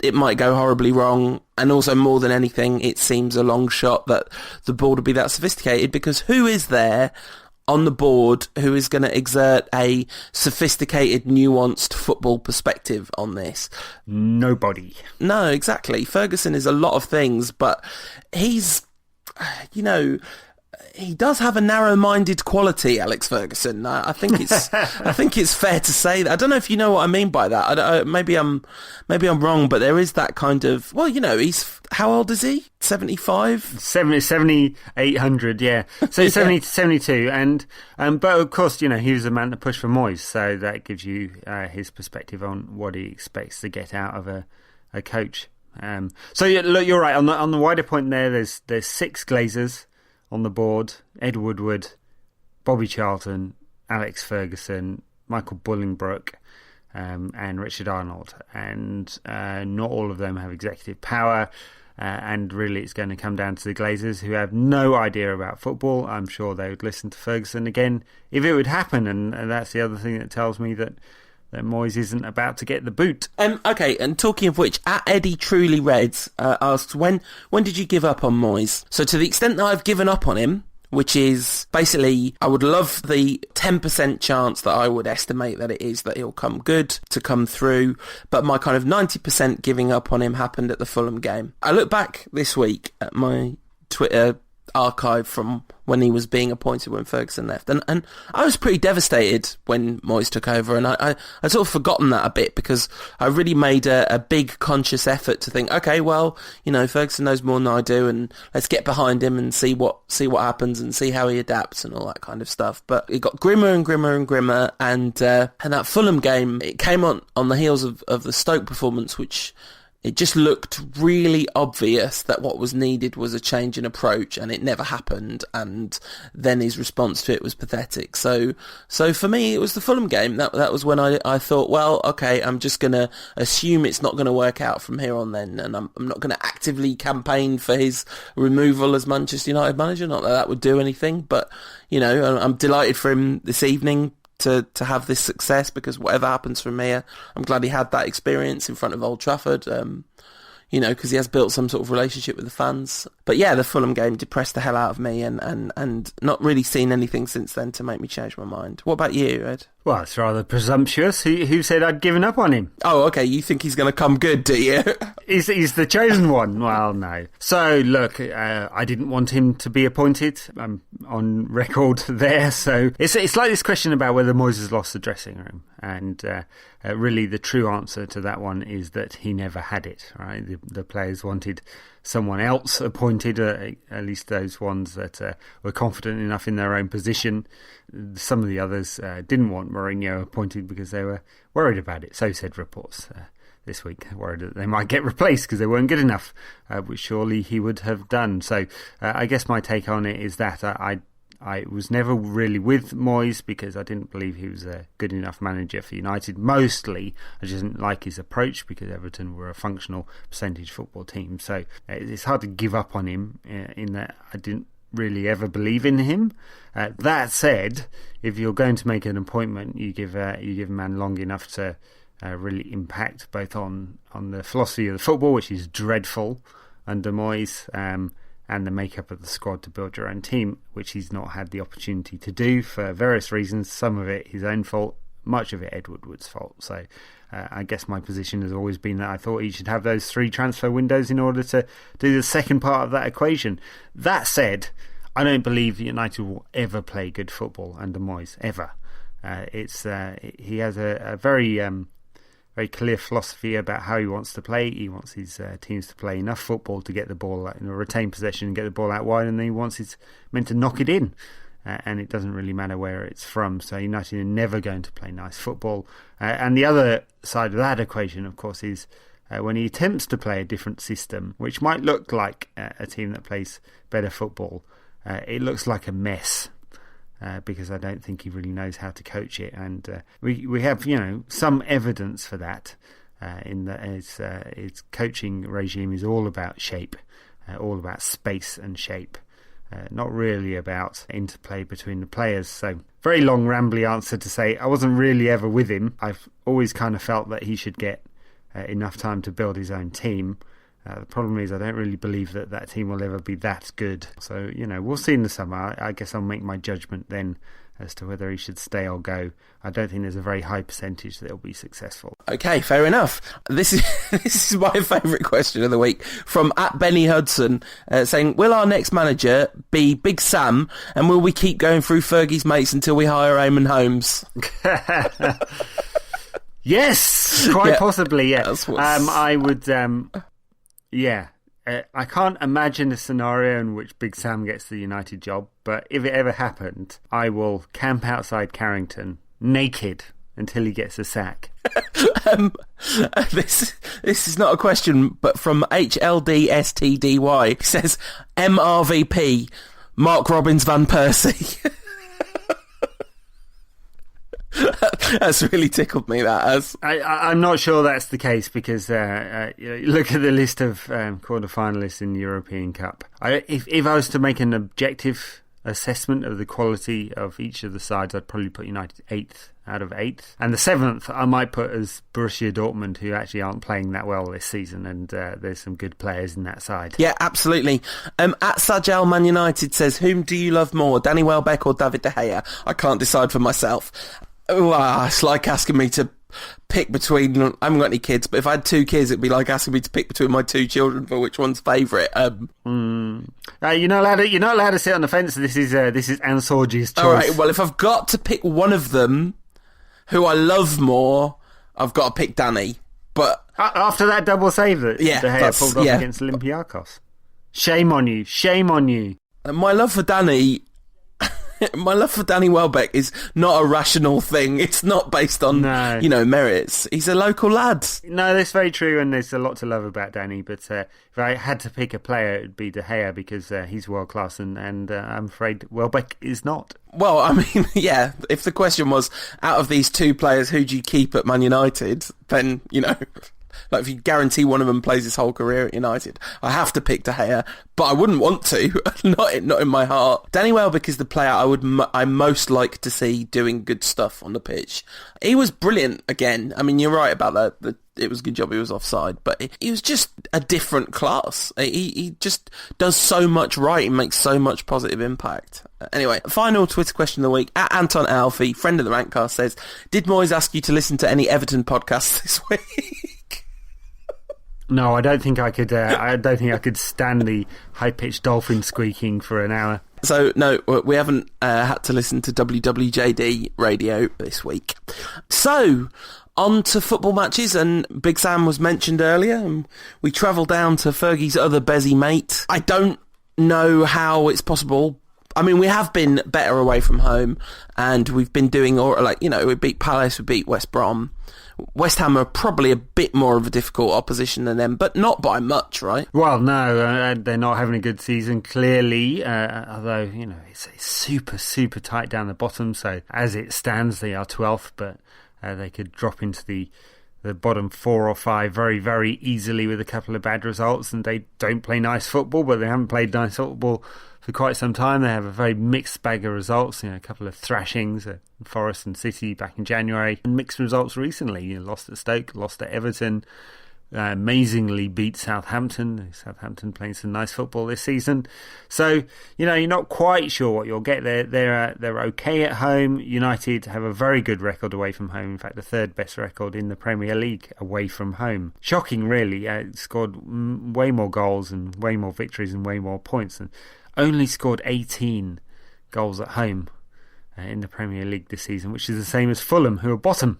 it might go horribly wrong, and also more than anything it seems a long shot that the board would be that sophisticated, because who is there on the board who is going to exert a sophisticated, nuanced football perspective on this? Nobody. No, exactly. Ferguson is a lot of things, but he's, he does have a narrow-minded quality, Alex Ferguson. I think it's fair to say that. I don't know if you know what I mean by that. Maybe I'm wrong, but there is that kind of. Well, he's how old is he? 75? 7,800, yeah. So 70 to 72, and but of course, he was a man that pushed for Moyes, so that gives you his perspective on what he expects to get out of a coach. So look, you're right on the wider point there. There's 6 Glazers on the board: Ed Woodward, Bobby Charlton, Alex Ferguson, Michael Bullingbrook, and Richard Arnold. And not all of them have executive power, and really it's going to come down to the Glazers, who have no idea about football. I'm sure they would listen to Ferguson again if it would happen, and that's the other thing that tells me that Moyes isn't about to get the boot. Okay, and talking of which, at Eddie Truly Reds asks, when did you give up on Moyes? So to the extent that I've given up on him, which is basically, I would love the 10% chance that I would estimate that it is that he'll come good to come through, but my kind of 90% giving up on him happened at the Fulham game. I look back this week at my Twitter archive from when he was being appointed when Ferguson left, and I was pretty devastated when Moyes took over, and I sort of forgotten that a bit, because I really made a big conscious effort to think, okay, well, Ferguson knows more than I do, and let's get behind him and see what happens and see how he adapts and all that kind of stuff. But it got grimmer and grimmer and grimmer, and that Fulham game, it came on the heels of the Stoke performance, which it just looked really obvious that what was needed was a change in approach, and it never happened, and then his response to it was pathetic. So for me, it was the Fulham game. That was when I thought, well, okay, I'm just going to assume it's not going to work out from here on then, and I'm not going to actively campaign for his removal as Manchester United manager. Not that would do anything, but, I'm delighted for him this evening to have this success, because whatever happens from here, I'm glad he had that experience in front of Old Trafford. Because he has built some sort of relationship with the fans. But yeah, the Fulham game depressed the hell out of me, and not really seen anything since then to make me change my mind. What about you, Ed? Well, it's rather presumptuous. Who said I'd given up on him? Oh, okay, you think he's going to come good, do you? He's the chosen one. Well, no. So, look, I didn't want him to be appointed. I'm on record there. So it's like this question about whether Moyes has lost the dressing room. And really the true answer to that one is that he never had it, right? The players wanted someone else appointed, at least those ones that were confident enough in their own position. Some of the others didn't want Mourinho appointed because they were worried about it. So said reports this week, worried that they might get replaced because they weren't good enough, which surely he would have done. So I guess my take on it is that I was never really with Moyes because I didn't believe he was a good enough manager for United. Mostly, I just didn't like his approach because Everton were a functional percentage football team. So it's hard to give up on him in that I didn't really ever believe in him. That said, if you're going to make an appointment, you give a man long enough to really impact both on the philosophy of the football, which is dreadful under Moyes, and the makeup of the squad to build your own team, which he's not had the opportunity to do for various reasons. Some of it his own fault, much of it Ed Woodward's fault. So I guess my position has always been that I thought he should have those 3 transfer windows in order to do the second part of that equation. That said, I don't believe United will ever play good football under Moyes, ever. He has a very clear philosophy about how he wants to play. He wants his teams to play enough football to get the ball out, retain possession and get the ball out wide, and then he wants his men to knock it in. And it doesn't really matter where it's from. So United are never going to play nice football. And the other side of that equation, of course, is when he attempts to play a different system, which might look like a team that plays better football, it looks like a mess. Because I don't think he really knows how to coach it, and we have some evidence for that. In that his coaching regime is all about shape, all about space and shape, not really about interplay between the players. So very long rambly answer to say I wasn't really ever with him. I've always kind of felt that he should get enough time to build his own team. The problem is I don't really believe that team will ever be that good. So, we'll see in the summer. I guess I'll make my judgment then as to whether he should stay or go. I don't think there's a very high percentage that he'll be successful. Okay, fair enough. This is my favourite question of the week from @Benny Hudson, saying, will our next manager be Big Sam, and will we keep going through Fergie's mates until we hire Eamon Holmes? Yes, quite possibly, yes. I would... I can't imagine a scenario in which Big Sam gets the United job, but if it ever happened, I will camp outside Carrington naked until he gets a sack. This is not a question, but from HLDSTDY, he says MRVP, Mark Robbins Van Persie. That's really tickled me, that has. I'm not sure that's the case because look at the list of quarter-finalists in the European Cup. If I was to make an objective assessment of the quality of each of the sides, I'd probably put United 8th out of 8th. And the 7th I might put as Borussia Dortmund, who actually aren't playing that well this season, and there's some good players in that side. Yeah, absolutely. @Sajal Man United says, whom do you love more, Danny Welbeck or David De Gea? I can't decide for myself. It's like asking me to pick between... I haven't got any kids, but if I had 2 kids, it'd be like asking me to pick between my 2 children for which one's favourite. You're not allowed to sit on the fence. This is Ansorgi's choice. All right, well, if I've got to pick one of them who I love more, I've got to pick Danny. But after that double save that De Gea pulled off against Olympiakos. Shame on you. Shame on you. My love for Danny... My love for Danny Welbeck is not a rational thing. It's not based on, merits. He's a local lad. No, that's very true, and there's a lot to love about Danny. But if I had to pick a player, it'd be De Gea because he's world class, and I'm afraid Welbeck is not. Well, I mean, yeah. If the question was, out of these 2 players, who do you keep at Man United? Then Like, if you guarantee one of them plays his whole career at United, I have to pick De Gea, but I wouldn't want to. not in my heart. Danny Welbeck is the player I most like to see doing good stuff on the pitch. He was brilliant again. I mean, you're right about that. It was a good job he was offside, but he was just a different class. He just does so much right and makes so much positive impact. Anyway, final Twitter question of the week. At Anton Alfie, friend of the Rantcast, says, did Moyes ask you to listen to any Everton podcasts this week? No, I don't think I could. I don't think I could stand the high-pitched dolphin squeaking for an hour. So, no, we haven't had to listen to WWJD radio this week. So, on to football matches, and Big Sam was mentioned earlier, and we travel down to Fergie's other Bezzy mate. I don't know how it's possible. I mean, we have been better away from home, and we've been doing, we beat Palace, we beat West Brom. West Ham are probably a bit more of a difficult opposition than them, but not by much, right? Well, no, they're not having a good season, clearly, although, it's super, super tight down the bottom, so as it stands, they are 12th, but they could drop into the bottom 4 or 5 very, very easily with a couple of bad results, and they don't play nice football, but they haven't played nice football for quite some time. They have a very mixed bag of results, a couple of thrashings at Forest and City back in January, and mixed results recently. Lost at Stoke, lost at Everton, amazingly beat Southampton. Southampton playing some nice football this season. So, you're not quite sure what you'll get there. They're okay at home. United have a very good record away from home. In fact, the third best record in the Premier League away from home. Shocking, really. Scored way more goals and way more victories and way more points, and only scored 18 goals at home in the Premier League this season, which is the same as Fulham, who are bottom,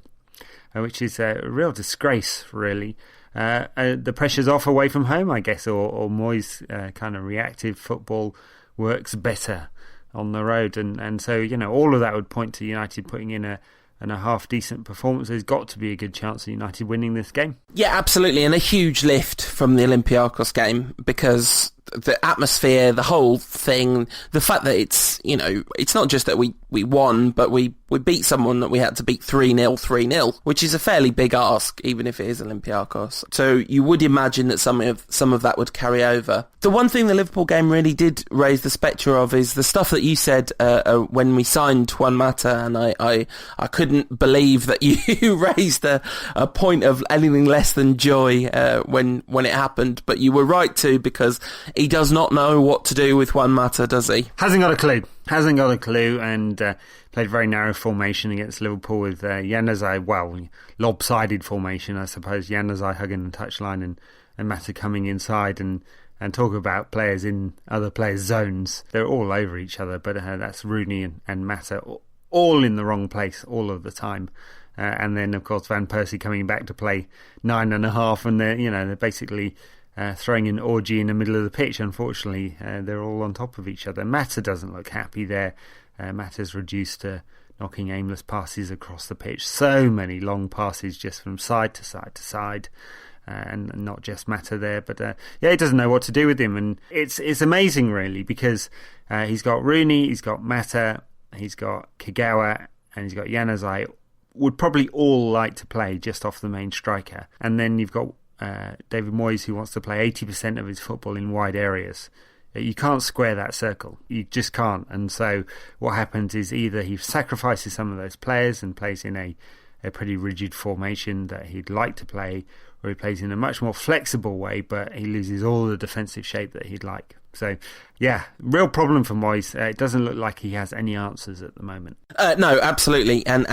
which is a real disgrace, really. The pressure's off away from home, I guess, or Moyes' kind of reactive football works better on the road, and so all of that would point to United putting in a half decent performance. There's got to be a good chance of United winning this game. Yeah, absolutely, and a huge lift from the Olympiakos game, because the atmosphere, the whole thing, the fact that it's not just that we won, but we beat someone that we had to beat 3-0, which is a fairly big ask, even if it is Olympiakos. So you would imagine that some of that would carry over. The one thing the Liverpool game really did raise the spectre of is the stuff that you said when we signed Juan Mata, and I couldn't believe that you raised a point of anything less than joy when it happened, but you were right to, because he does not know what to do with Juan Mata, does he? Hasn't got a clue, and played very narrow formation against Liverpool with Januzaj, lopsided formation, I suppose. Januzaj hugging the touchline and Mata coming inside, and talk about players in other players' zones. They're all over each other, but that's Rooney and Mata all in the wrong place all of the time. And then, of course, Van Persie coming back to play 9.5, and they're basically throwing an orgy in the middle of the pitch. Unfortunately, they're all on top of each other. Mata doesn't look happy there. Mata's reduced to knocking aimless passes across the pitch. So many long passes just from side to side to side. And not just Mata there, but he doesn't know what to do with him. And it's amazing, really, because he's got Rooney, he's got Mata, he's got Kagawa, and he's got Januzaj. Would probably all like to play just off the main striker. And then you've got David Moyes, who wants to play 80% of his football in wide areas. You can't square that circle. You just can't. And so what happens is either he sacrifices some of those players and plays in a pretty rigid formation that he'd like to play, or he plays in a much more flexible way, but he loses all the defensive shape that he'd like. So, real problem for Moyes. It doesn't look like he has any answers at the moment. No, absolutely. And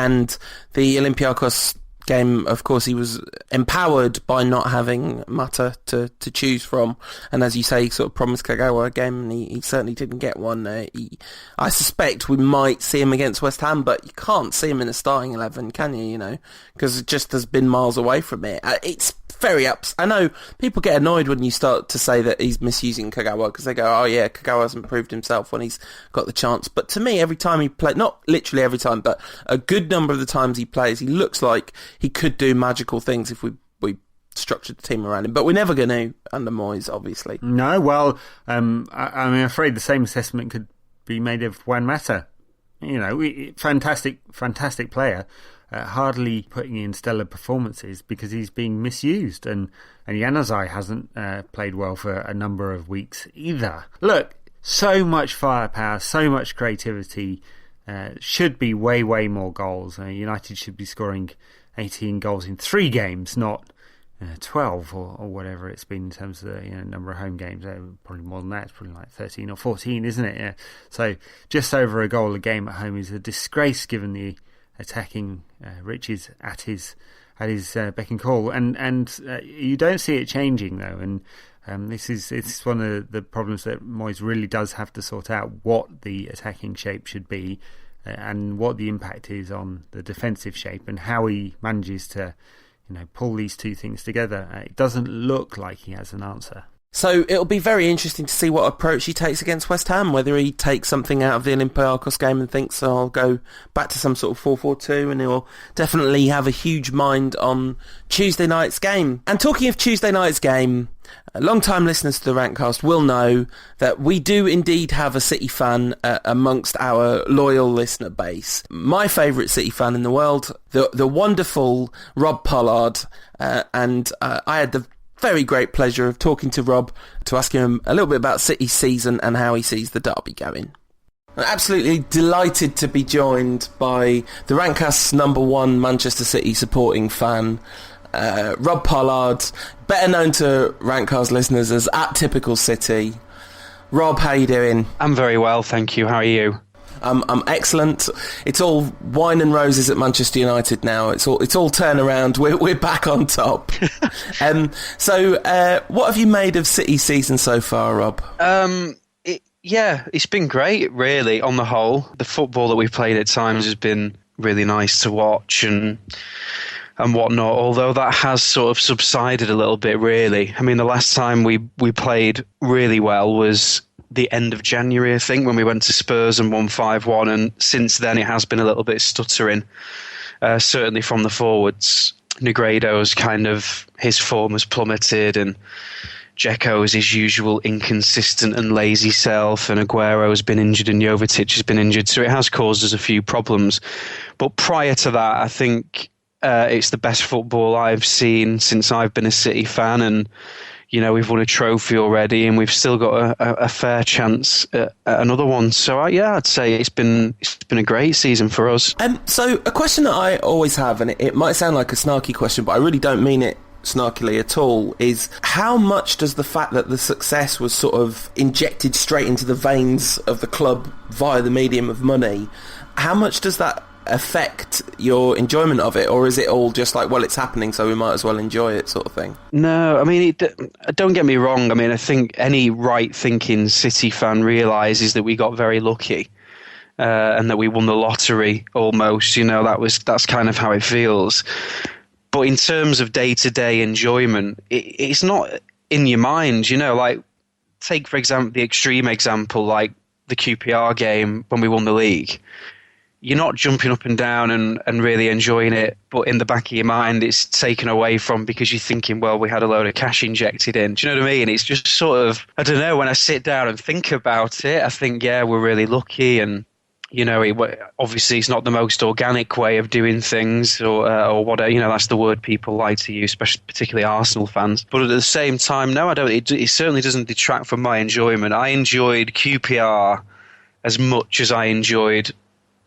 the Olympiakos game, of course, he was empowered by not having Mata to choose from, and as you say, he sort of promised Kagawa a game, and he certainly didn't get one. I suspect we might see him against West Ham, but you can't see him in a starting 11, can you? Because it just has been miles away from it. It's very ups. I know people get annoyed when you start to say that he's misusing Kagawa, because they go, oh yeah, Kagawa hasn't proved himself when he's got the chance. But to me, every time he plays, not literally every time, but a good number of the times he plays, he looks like he could do magical things if we structured the team around him. But we're never going to under Moyes, obviously. No, well, I'm afraid the same assessment could be made of Juan Mata. fantastic player, hardly putting in stellar performances because he's being misused, and Januzaj hasn't played well for a number of weeks either. Look, so much firepower, so much creativity, should be way more goals. United should be scoring 18 goals in 3 games, not 12 or whatever it's been in terms of the number of home games. Probably more than that. It's probably like 13 or 14, isn't it? Yeah. So just over a goal a game at home is a disgrace given the attacking riches at his beck and call, and you don't see it changing though. And it's one of the problems that Moyes really does have to sort out, what the attacking shape should be, and what the impact is on the defensive shape, and how he manages to pull these two things together. It doesn't look like he has an answer. So it'll be very interesting to see what approach he takes against West Ham, whether he takes something out of the Olympiakos game and thinks, I'll go back to some sort of 4-4-2, and he'll definitely have a huge mind on Tuesday night's game. And talking of Tuesday night's game, long-time listeners to the Rantcast will know that we do indeed have a City fan amongst our loyal listener base. My favourite City fan in the world, the wonderful Rob Pollard, and I had the very great pleasure of talking to Rob to ask him a little bit about City's season and how he sees the derby going. I'm absolutely delighted to be joined by the Rantcast's number one Manchester City supporting fan, Rob Pollard, better known to Rantcast listeners as @TypicalCity. Rob, how you doing? I'm very well, thank you. How are you? I'm excellent. It's all wine and roses at Manchester United now. It's all turn around. We're back on top. So what have you made of City's season so far, Rob? It's been great, really, on the whole. The football that we've played at times has been really nice to watch and whatnot, although that has sort of subsided a little bit, really. I mean, the last time we played really well was the end of January, I think, when we went to Spurs and won 5-1, and since then it has been a little bit stuttering, certainly from the forwards. Negredo's his form has plummeted, and Dzeko's his usual inconsistent and lazy self, and Aguero's been injured and Jovetic has been injured, so it has caused us a few problems. But prior to that, I think it's the best football I've seen since I've been a City fan, and we've won a trophy already, and we've still got a fair chance at another one. So, I'd say it's been a great season for us. So, a question that I always have, and it might sound like a snarky question, but I really don't mean it snarkily at all, is how much does the fact that the success was sort of injected straight into the veins of the club via the medium of money, how much does that affect your enjoyment of it, or is it all just like, well, it's happening, so we might as well enjoy it, sort of thing? No, I mean, don't get me wrong. I mean, I think any right-thinking City fan realises that we got very lucky, and that we won the lottery almost. That's kind of how it feels. But in terms of day-to-day enjoyment, it's not in your mind. Like, take for example the extreme example, like the QPR game when we won the league. You're not jumping up and down and really enjoying it, but in the back of your mind it's taken away from because you're thinking, well, we had a load of cash injected in. Do you know what I mean? It's just sort of, I don't know, when I sit down and think about it, I think, yeah, we're really lucky, and obviously it's not the most organic way of doing things or whatever, that's the word people like to use, especially particularly Arsenal fans. But at the same time, no, I don't. It certainly doesn't detract from my enjoyment. I enjoyed QPR as much as I enjoyed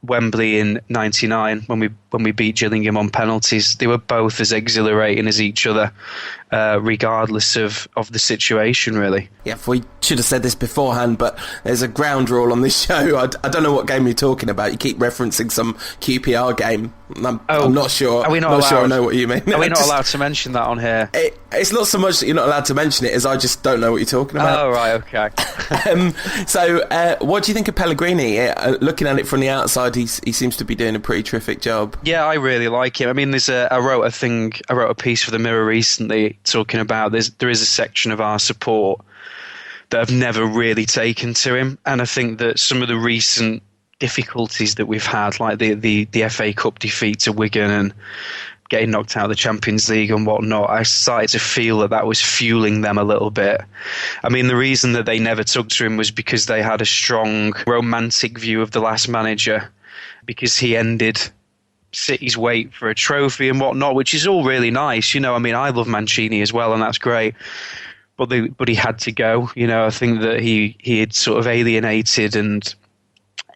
Wembley in '99 when we beat Gillingham on penalties. They were both as exhilarating as each other, regardless of the situation, really. Yeah, we should have said this beforehand, but there's a ground rule on this show. I don't know what game you're talking about. You keep referencing some QPR game. I'm not sure. Are we not allowed? Sure I know what you mean. Are we not allowed to mention that on here? It's not so much that you're not allowed to mention it as I just don't know what you're talking about. Oh, right, okay. So, what do you think of Pellegrini? Looking at it from the outside, he seems to be doing a pretty terrific job. Yeah, I really like him. I mean, I wrote a piece for the Mirror recently talking about there is a section of our support that have never really taken to him, and I think that some of the recent difficulties that we've had, like the FA Cup defeat to Wigan and getting knocked out of the Champions League and whatnot, I started to feel that was fueling them a little bit. I mean, the reason that they never took to him was because they had a strong romantic view of the last manager, because he ended City's wait for a trophy and whatnot, which is all really nice. I mean, I love Mancini as well, and that's great. But he had to go. I think that he had sort of alienated and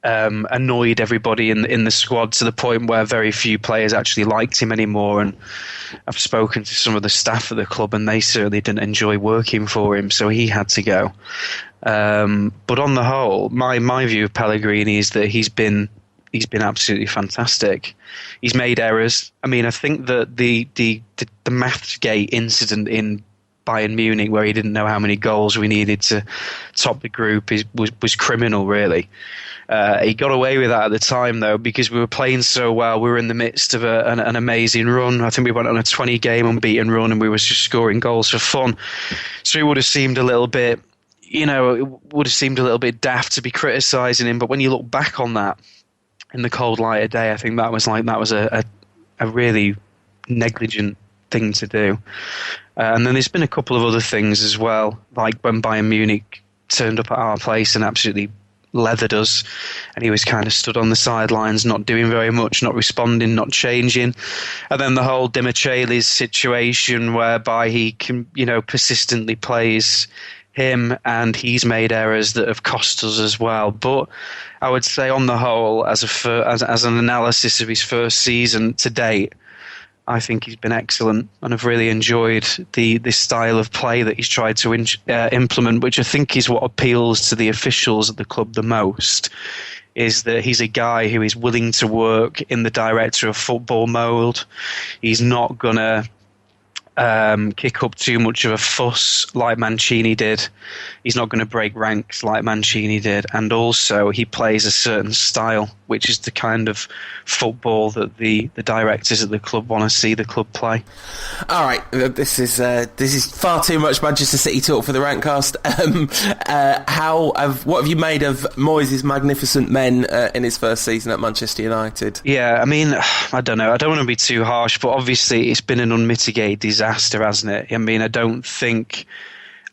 annoyed everybody in the squad to the point where very few players actually liked him anymore. And I've spoken to some of the staff at the club, and they certainly didn't enjoy working for him, so he had to go. But on the whole, my view of Pellegrini is that he's been absolutely fantastic. He's made errors. I mean, I think that the Mathsgate incident in Bayern Munich, where he didn't know how many goals we needed to top the group, was criminal, really. He got away with that at the time, though, because we were playing so well. We were in the midst of an amazing run. I think we went on a 20-game unbeaten run, and we were just scoring goals for fun. So it would have seemed a little bit, daft to be criticising him. But when you look back on that in the cold light of day, I think that was a really negligent thing to do. And then there's been a couple of other things as well, like when Bayern Munich turned up at our place and absolutely leathered us, and he was kind of stood on the sidelines, not doing very much, not responding, not changing. And then the whole Dimichelis situation, whereby he can, persistently plays him, and he's made errors that have cost us as well. But I would say, on the whole, as an analysis of his first season to date, I think he's been excellent, and I've really enjoyed this style of play that he's tried to implement, which I think is what appeals to the officials at the club the most, is that he's a guy who is willing to work in the director of football mould. He's not going to kick up too much of a fuss like Mancini did. He's not going to break ranks like Mancini did. And also, he plays a certain style, which is the kind of football that the directors at the club want to see the club play. All right, this is far too much Manchester City talk for the Rantcast. What have you made of Moyes' magnificent men in his first season at Manchester United? Yeah, I mean, I don't know. I don't want to be too harsh, but obviously it's been an unmitigated disaster, hasn't it? I mean,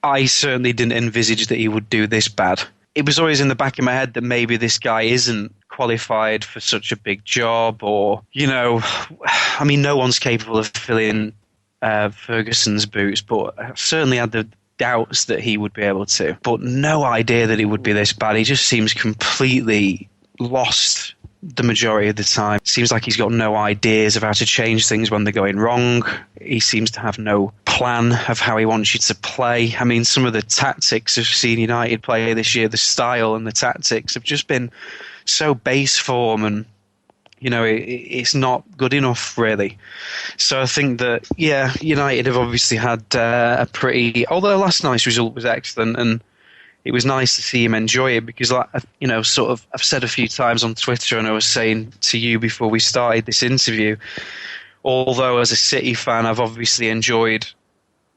I certainly didn't envisage that he would do this bad. It was always in the back of my head that maybe this guy isn't qualified for such a big job, or, I mean, no one's capable of filling Ferguson's boots, but I certainly had the doubts that he would be able to. But no idea that it would be this bad. He just seems completely lost the majority of the time. It seems like he's got no ideas of how to change things when they're going wrong. He seems to have no plan of how he wants you to play. I mean, some of the tactics of seeing United play this year, the style and the tactics have just been so base form, and it's not good enough, really. So I think that, United have obviously had although last night's result was excellent, and it was nice to see him enjoy it, because, I've said a few times on Twitter, and I was saying to you before we started this interview, although as a City fan I've obviously enjoyed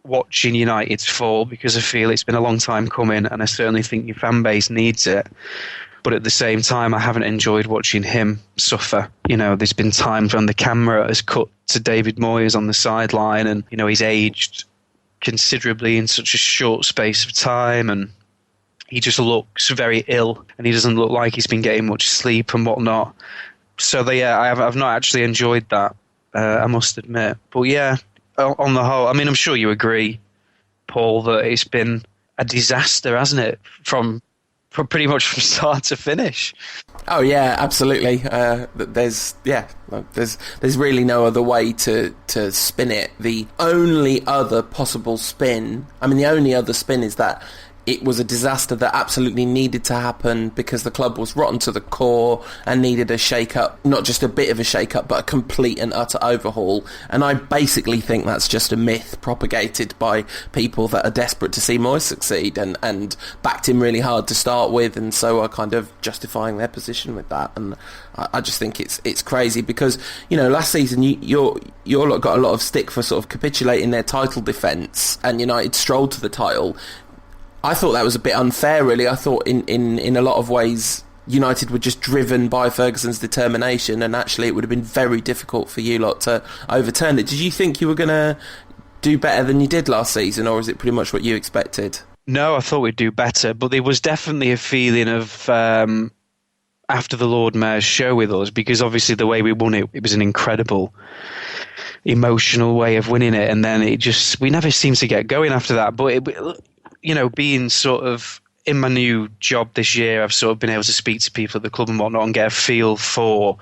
watching United's fall, because I feel it's been a long time coming, and I certainly think your fan base needs it. But at the same time, I haven't enjoyed watching him suffer. There's been times when the camera has cut to David Moyes on the sideline, and, he's aged considerably in such a short space of time, and he just looks very ill, and he doesn't look like he's been getting much sleep and whatnot. So, I've not actually enjoyed that, I must admit. But, on the whole, I mean, I'm sure you agree, Paul, that it's been a disaster, hasn't it, from pretty much from start to finish. Oh yeah, absolutely. There's really no other way to spin it. The only other possible spin, the only other spin is that it was a disaster that absolutely needed to happen because the club was rotten to the core and needed a shake-up, not just a bit of a shake-up, but a complete and utter overhaul. And I basically think that's just a myth propagated by people that are desperate to see Moyes succeed and backed him really hard to start with, and so are kind of justifying their position with that. And I just think it's crazy because, last season you lot got a lot of stick for sort of capitulating their title defence, and United strolled to the title. I thought that was a bit unfair, really. I thought in a lot of ways United were just driven by Ferguson's determination, and actually it would have been very difficult for you lot to overturn it. Did you think you were going to do better than you did last season, or was it pretty much what you expected? No, I thought we'd do better, but there was definitely a feeling of after the Lord Mayor's show with us, because obviously the way we won it, it was an incredible emotional way of winning it, and then we never seemed to get going after that. But being sort of in my new job this year, I've sort of been able to speak to people at the club and whatnot and get a feel for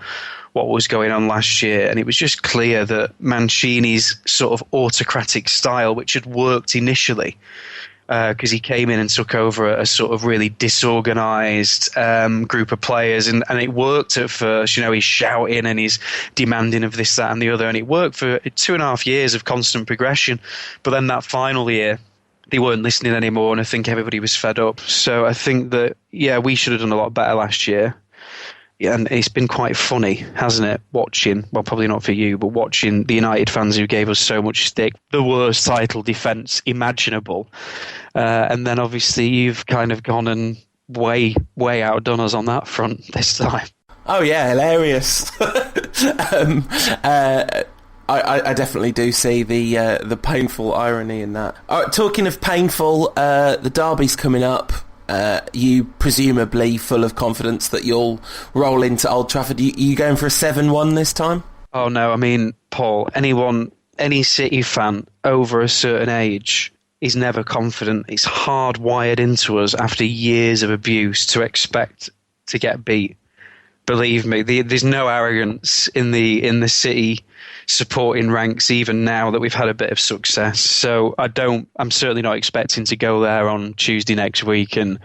what was going on last year, and it was just clear that Mancini's sort of autocratic style, which had worked initially, because he came in and took over a sort of really disorganised group of players, and it worked at first. He's shouting and he's demanding of this, that and the other, and it worked for 2.5 years of constant progression. But then that final year, they weren't listening anymore, and I think everybody was fed up. So I think that, we should have done a lot better last year. Yeah, and it's been quite funny, hasn't it, watching, well, probably not for you, but watching the United fans who gave us so much stick, the worst title defence imaginable. And then obviously you've kind of gone and way outdone us on that front this time. Oh, yeah, hilarious. I definitely do see the painful irony in that. Talking of painful, the derby's coming up. You presumably full of confidence that you'll roll into Old Trafford. You going for a 7-1 this time? Oh no, I mean, Paul, any City fan over a certain age is never confident. It's hardwired into us after years of abuse to expect to get beat. Believe me, there's no arrogance in the City supporting ranks even now that we've had a bit of success. So I'm certainly not expecting to go there on Tuesday next week and,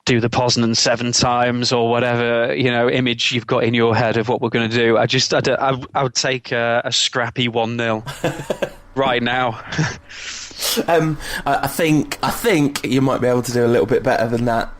do the Poznan 7 times or whatever, image you've got in your head of what we're going to do. I would take a scrappy 1-0 right now. I think you might be able to do a little bit better than that.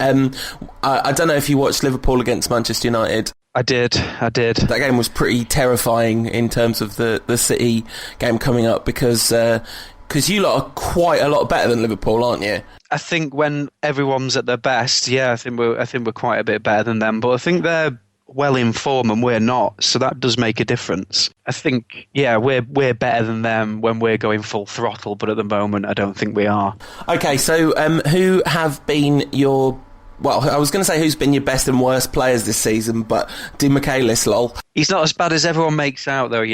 I don't know if you watched Liverpool against Manchester United. I did. That game was pretty terrifying in terms of the City game coming up because you lot are quite a lot better than Liverpool, aren't you? I think when everyone's at their best, I think we're quite a bit better than them. But I think they're well in form and we're not, so that does make a difference. I think, we're better than them when we're going full throttle, but at the moment, I don't think we are. Okay, so who have been your... Well, I was going to say who's been your best and worst players this season, but Di Michaelis, lol. He's not as bad as everyone makes out, though,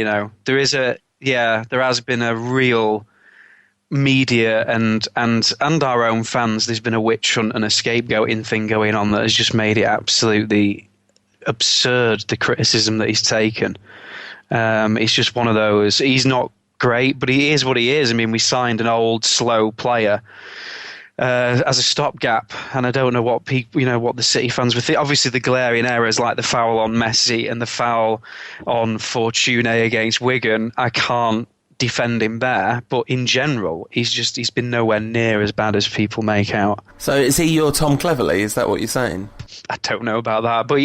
There has been a real media and our own fans, there's been a witch hunt and a scapegoating thing going on that has just made it absolutely absurd, the criticism that he's taken. It's just one of those. He's not great, but he is what he is. I mean, we signed an old, slow player as a stopgap, and I don't know what what the City fans would think. Obviously, the glaring errors like the foul on Messi and the foul on Fortune against Wigan, I can't defend him there, but in general, he's been nowhere near as bad as people make out. So is he your Tom Cleverley? Is that what you're saying? I don't know about that, but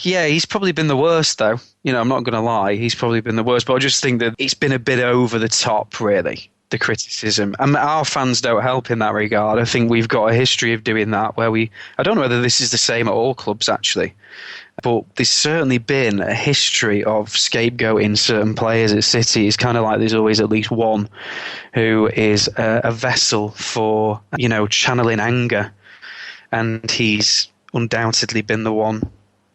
he's probably been the worst, though. I'm not going to lie, he's probably been the worst, but I just think that it's been a bit over the top, really, the criticism. And our fans don't help in that regard. I think we've got a history of doing that where I don't know whether this is the same at all clubs, actually, but there's certainly been a history of scapegoating certain players at City. It's kind of like there's always at least one who is a vessel for, channeling anger. And he's undoubtedly been the one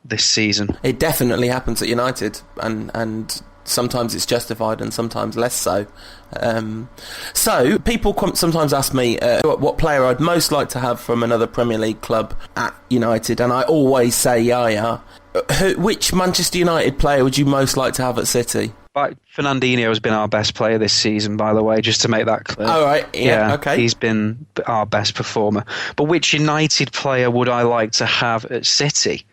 this season. It definitely happens at United, and sometimes it's justified and sometimes less so. So people sometimes ask me what player I'd most like to have from another Premier League club at United, and I always say Yaya. Which Manchester United player would you most like to have at City? Fernandinho has been our best player this season, by the way, just to make that clear. Oh, right, yeah, okay. He's been our best performer. But which United player would I like to have at City?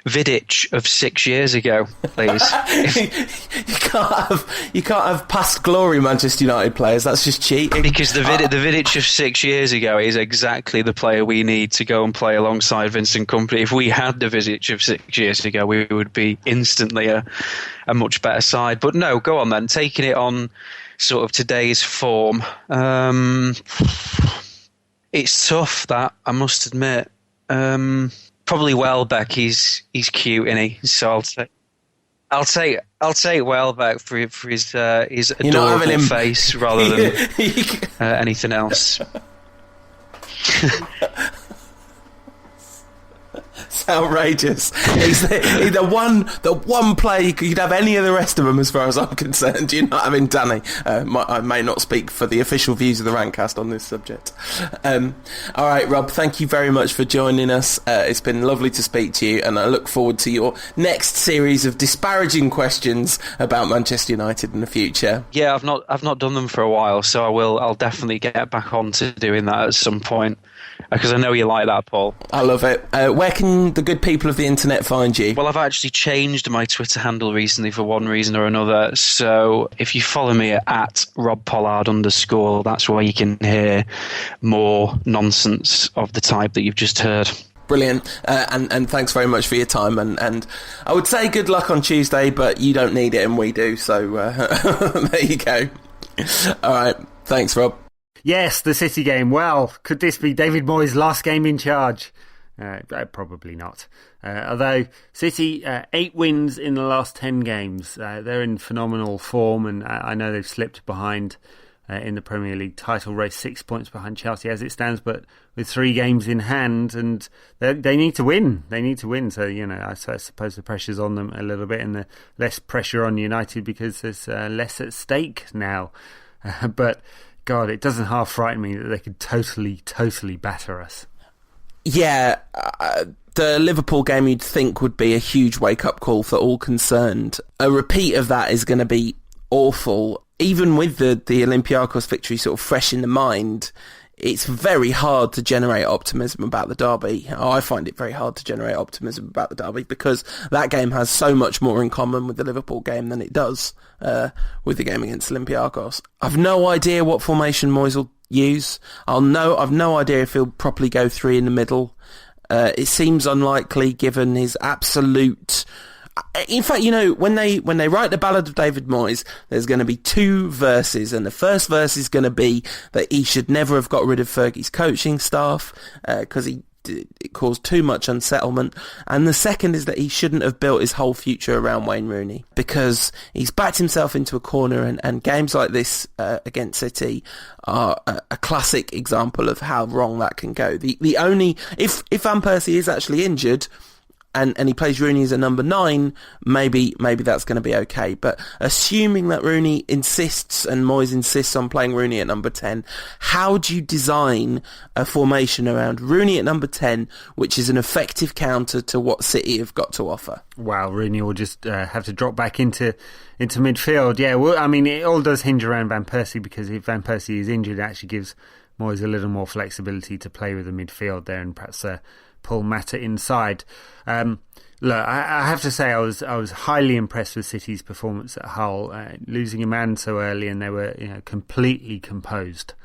Vidic of 6 years ago, please. you can't have past glory Manchester United players. That's just cheating. Because the Vidic of 6 years ago is exactly the player we need to go and play alongside Vincent Kompany. If we had the Vidic of 6 years ago, we would be instantly a much better side. But no, go on then. Taking it on sort of today's form. It's tough, that, I must admit. Probably Welbeck. He's cute, isn't he? So I'll take Welbeck for his adorable face rather than anything else. It's outrageous. He's the one player you could have any of the rest of them, as far as I'm concerned. You know, I mean, Danny, I may not speak for the official views of the Rantcast on this subject. All right, Rob, thank you very much for joining us. It's been lovely to speak to you, and I look forward to your next series of disparaging questions about Manchester United in the future. Yeah, I've not done them for a while, so I'll definitely get back on to doing that at some point. Because I know you like that, Paul. I love it. Where can the good people of the internet find you? Well, I've actually changed my Twitter handle recently for one reason or another. So if you follow me at @RobPollard_, that's where you can hear more nonsense of the type that you've just heard. Brilliant. And thanks very much for your time. And I would say good luck on Tuesday, but you don't need it and we do. So there you go. All right. Thanks, Rob. Yes, the City game. Well, could this be David Moyes' last game in charge? Probably not. Although City, 8 wins in the last 10 games. They're in phenomenal form, and I know they've slipped behind in the Premier League title race, 6 points behind Chelsea as it stands, but with 3 games in hand, and they need to win. They need to win. So, you know, I suppose the pressure's on them a little bit, and the less pressure on United because there's less at stake now. But God, it doesn't half frighten me that they could totally batter us. Yeah, the Liverpool game you'd think would be a huge wake-up call for all concerned. A repeat of that is going to be awful. Even with the Olympiakos victory sort of fresh in the mind, it's very hard to generate optimism about the derby. I find it very hard to generate optimism about the derby because that game has so much more in common with the Liverpool game than it does with the game against Olympiakos. I've no idea what formation Moyes will use. I've no idea if he'll properly go 3 in the middle. It seems unlikely given his absolute... In fact, you know, when they write the Ballad of David Moyes, there's going to be 2 verses, and the first verse is going to be that he should never have got rid of Fergie's coaching staff because it caused too much unsettlement, and the second is that he shouldn't have built his whole future around Wayne Rooney because he's backed himself into a corner, and games like this against City are a classic example of how wrong that can go. The only if Van Persie is actually injured, and he plays Rooney as a number 9, maybe that's going to be okay. But assuming that Rooney insists and Moyes insists on playing Rooney at number 10, how do you design a formation around Rooney at number 10, which is an effective counter to what City have got to offer? Well, Rooney will just have to drop back into midfield. Yeah, well, I mean, it all does hinge around Van Persie because if Van Persie is injured, it actually gives Moyes a little more flexibility to play with the midfield there and perhaps... pull Mata inside. Look, I have to say I was highly impressed with City's performance at Hull, losing a man so early, and they were completely composed.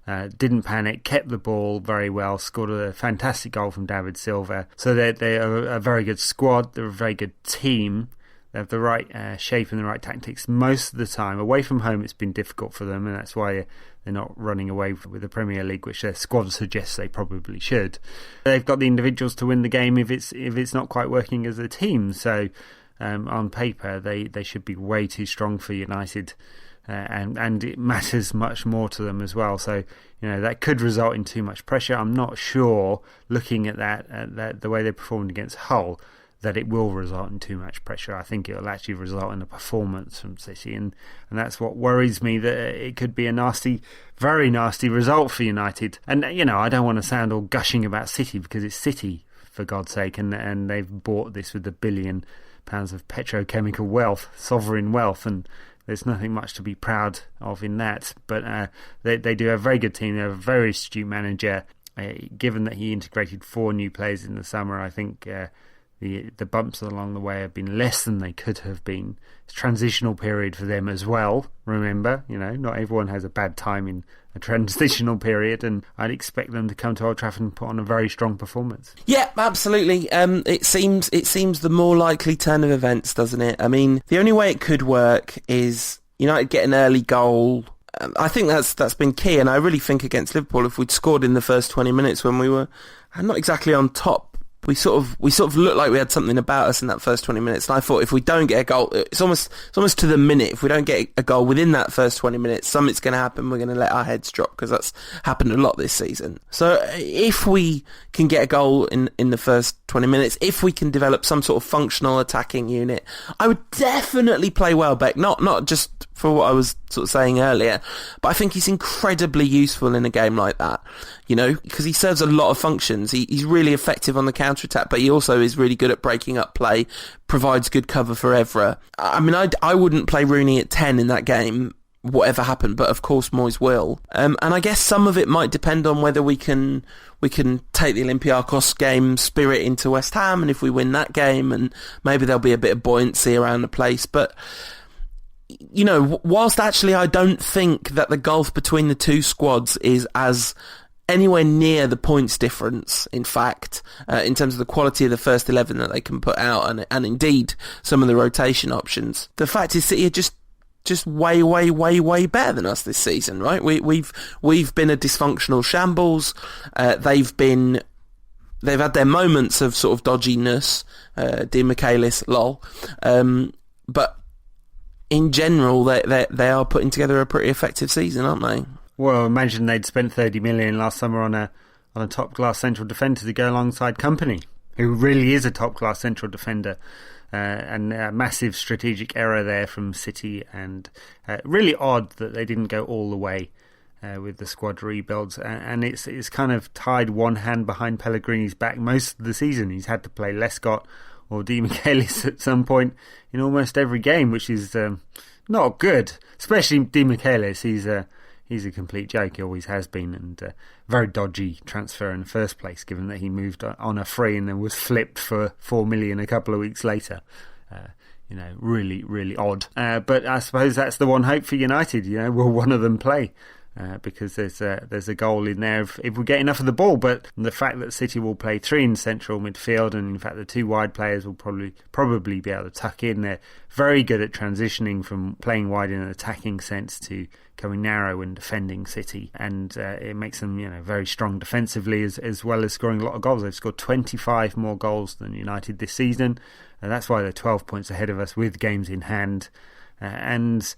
Didn't panic, kept the ball very well, scored a fantastic goal from David Silva. So they are a very good squad. They're a very good team. They have the right shape and the right tactics most of the time. Away from home, it's been difficult for them, and that's why they're not running away with the Premier League, which their squad suggests they probably should. They've got the individuals to win the game if it's not quite working as a team. So on paper, they should be way too strong for United, and it matters much more to them as well. So that could result in too much pressure. I'm not sure, looking at that the way they performed against Hull, that it will result in too much pressure. I think it will actually result in a performance from City, and that's what worries me, that it could be a nasty, very nasty result for United. And I don't want to sound all gushing about City because it's City, for God's sake, and they've bought this with £1 billion of petrochemical wealth, sovereign wealth, and there's nothing much to be proud of in that. But they do have a very good team. They have a very astute manager. Given that he integrated 4 new players in the summer, I think the bumps along the way have been less than they could have been. It's a transitional period for them as well. Remember, not everyone has a bad time in a transitional period, and I'd expect them to come to Old Trafford and put on a very strong performance. Yeah, absolutely. It seems the more likely turn of events, doesn't it? I mean, the only way it could work is United get an early goal. I think that's been key, and I really think against Liverpool, if we'd scored in the first 20 minutes when we were not exactly on top, we sort of looked like we had something about us in that first 20 minutes. And I thought if we don't get a goal, it's almost to the minute. If we don't get a goal within that first 20 minutes, something's going to happen. We're going to let our heads drop, because that's happened a lot this season. So if we can get a goal in the first 20 minutes, if we can develop some sort of functional attacking unit, I would definitely play Welbeck. Not just for what I was sort of saying earlier, but I think he's incredibly useful in a game like that, because he serves a lot of functions. He's really effective on the counter-attack, but he also is really good at breaking up play, provides good cover for Evra. I mean, I wouldn't play Rooney at 10 in that game, whatever happened, but of course Moyes will. And I guess some of it might depend on whether we can take the Olympiakos game spirit into West Ham, and if we win that game, and maybe there'll be a bit of buoyancy around the place. But whilst actually I don't think that the gulf between the two squads is as anywhere near the points difference, in fact, in terms of the quality of the first 11 that they can put out, and indeed some of the rotation options. The fact is City are just way, way, way, way better than us this season, right? We've been a dysfunctional shambles. They've had their moments of sort of dodginess, Di Michaelis, lol. But in general, they are putting together a pretty effective season, aren't they? Well, imagine they'd spent 30 million last summer on a top-class central defender to go alongside Kompany, who really is a top-class central defender. And a massive strategic error there from City, and really odd that they didn't go all the way with the squad rebuilds. And it's kind of tied one hand behind Pellegrini's back most of the season. He's had to play Lescott or Di Michaelis at some point in almost every game, which is not good. Especially Di Michaelis, he's a complete joke. He always has been, and very dodgy transfer in the first place, given that he moved on a free and then was flipped for 4 million a couple of weeks later. Really, really odd. But I suppose that's the one hope for United. Will one of them play? Because there's a goal in there if we get enough of the ball. But the fact that City will play 3 in central midfield, and in fact the 2 wide players will probably be able to tuck in. They're very good at transitioning from playing wide in an attacking sense to going narrow and defending City, and it makes them very strong defensively as well as scoring a lot of goals. They've scored 25 more goals than United this season, and that's why they're 12 points ahead of us with games in hand. It's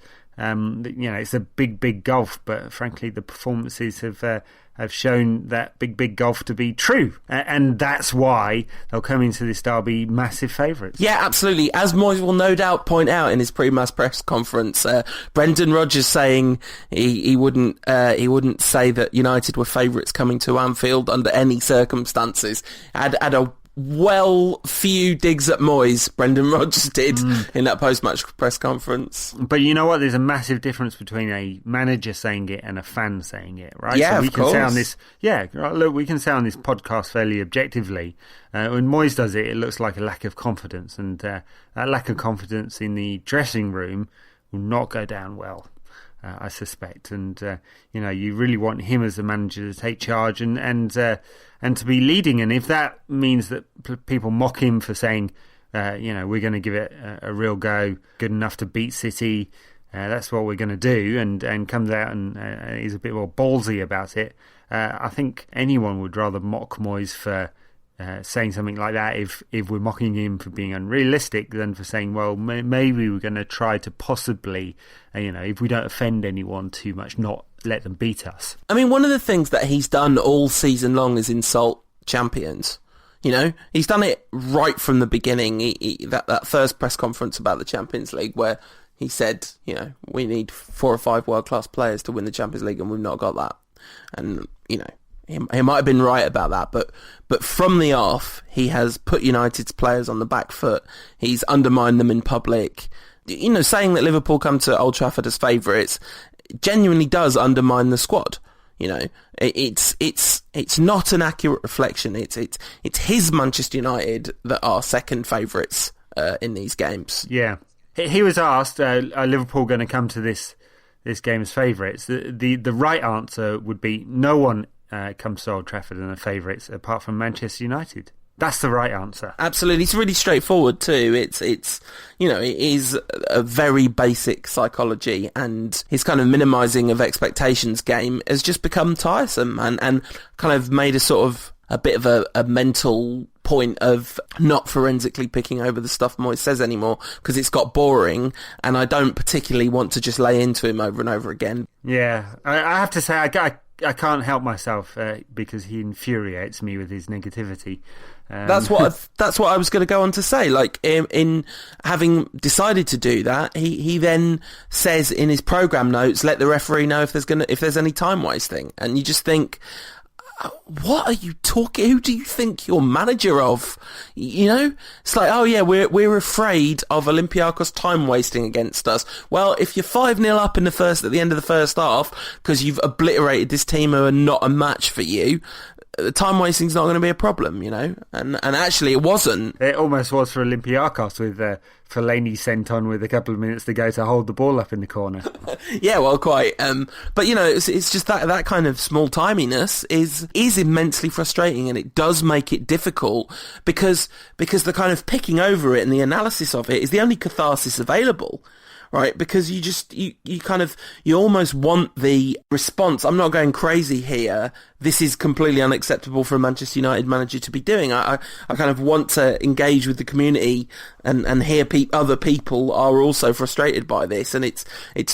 a big gulf, but frankly the performances have shown that big gulf to be true, and that's why they'll come into this derby massive favourites. Yeah, absolutely. As Moyes will no doubt point out in his pre-match press conference, Brendan Rodgers saying he wouldn't say that United were favourites coming to Anfield under any circumstances. Had a few digs at Moyes, Brendan Rodgers did in that post-match press conference. But you know what? There's a massive difference between a manager saying it and a fan saying it, right? Yeah, so we of can course. say on this, look, we can say on this podcast fairly objectively. When Moyes does it, it looks like a lack of confidence, and that lack of confidence in the dressing room will not go down well. I suspect, and you really want him as the manager to take charge and to be leading. And if that means that people mock him for saying, we're going to give it a real go, good enough to beat City, that's what we're going to do, and comes out and is a bit more ballsy about it, I think anyone would rather mock Moyes for saying something like that if we're mocking him for being unrealistic than for saying, well, maybe we're going to try to possibly, if we don't offend anyone too much, not let them beat us. I mean, one of the things that he's done all season long is insult champions. He's done it right from the beginning. That first press conference about the Champions League where he said, we need 4 or 5 world-class players to win the Champions League, and we've not got that. And, he might have been right about that, but from the off, he has put United's players on the back foot. He's undermined them in public. Saying that Liverpool come to Old Trafford as favourites genuinely does undermine the squad. It's not an accurate reflection. It's his Manchester United that are second favourites in these games. Yeah, he was asked, are Liverpool going to come to this game as favourites? The right answer would be no one comes to Old Trafford and are favourites apart from Manchester United. That's the right answer. Absolutely. It's really straightforward too. It is a very basic psychology, and his kind of minimising of expectations game has just become tiresome and kind of made a sort of a bit of a mental point of not forensically picking over the stuff Moyes says anymore, because it's got boring, and I don't particularly want to just lay into him over and over again. Yeah, I have to say I can't help myself because he infuriates me with his negativity. That's what I was going to go on to say. Like, in having decided to do that, he then says in his programme notes, let the referee know if there's any time wasting, and you just think, what are you talking? Who do you think you're manager of? You know, it's like, oh yeah, we're afraid of Olympiakos time wasting against us. Well, if you're 5-0 up at the end of the first half because you've obliterated this team who are not a match for you, the time wasting's not going to be a problem, you know. And actually, it wasn't. It almost was for Olympiakos with Fellaini sent on with a couple of minutes to go to hold the ball up in the corner. Yeah, well, quite. But you know, it's just that kind of small timiness is immensely frustrating, and it does make it difficult because the kind of picking over it and the analysis of it is the only catharsis available. Right, because you almost want the response. I'm not going crazy here. This is completely unacceptable for a Manchester United manager to be doing. I kind of want to engage with the community and hear other people are also frustrated by this. And it's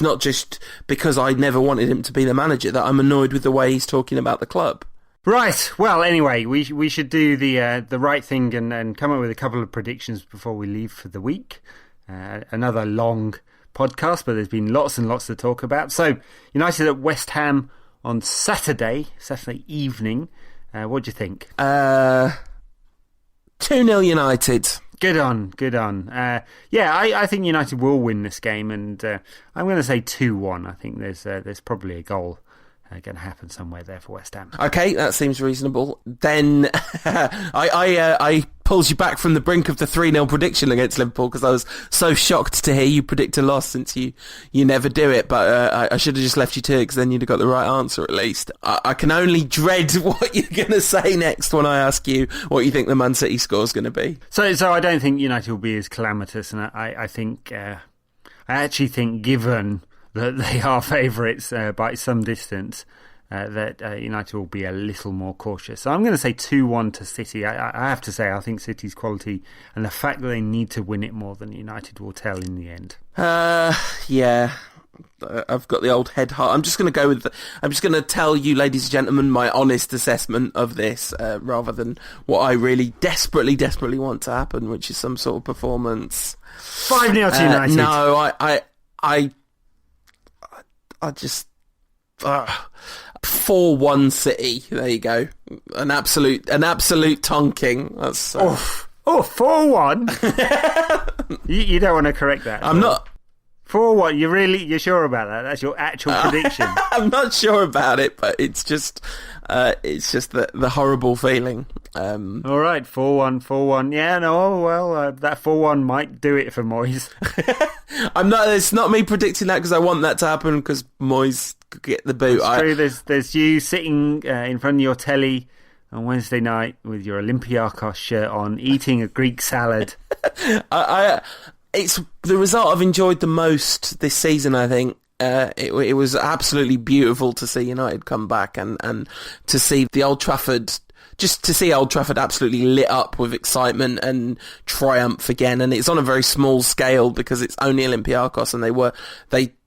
not just because I never wanted him to be the manager that I'm annoyed with the way he's talking about the club. Right. Well, anyway, we should do the right thing and come up with a couple of predictions before we leave for the week. Another long podcast, but there's been lots and lots to talk about. So, United at West Ham on Saturday evening. What do you think? 2-0 United. Good on. I think United will win this game, and I'm going to say 2-1. I think there's probably a goal going to happen somewhere there for West Ham. Okay, that seems reasonable. Then I pulled you back from the brink of the 3-0 prediction against Liverpool because I was so shocked to hear you predict a loss since you never do it. But I should have just left you to it because then you'd have got the right answer at least. I can only dread what you're going to say next when I ask you what you think the Man City score is going to be. So I don't think United will be as calamitous, and I actually think given that they are favourites by some distance, that United will be a little more cautious. So I'm going to say 2-1 to City. I have to say, I think City's quality and the fact that they need to win it more than United will tell in the end. Yeah. I've got the old head heart. I'm just going to tell you, ladies and gentlemen, my honest assessment of this, rather than what I really desperately want to happen, which is some sort of performance. 5-0 to United. No, I just 4-1 City. There you go. An absolute tonking. That's 4-1. you don't want to correct that. I'm not. 4-1. You're sure about that? That's your actual prediction. I'm not sure about it, but it's just the horrible feeling. All right, 4-1. Yeah, no, well, that 4-1 might do it for Moyes. It's not me predicting that because I want that to happen because Moyes could get the boot. It's true. There's you sitting in front of your telly on Wednesday night with your Olympiakos shirt on, eating a Greek salad. It's the result I've enjoyed the most this season, I think. It was absolutely beautiful to see United come back and to see the Old Trafford, just to see Old Trafford absolutely lit up with excitement and triumph again. And it's on a very small scale because it's only Olympiakos, and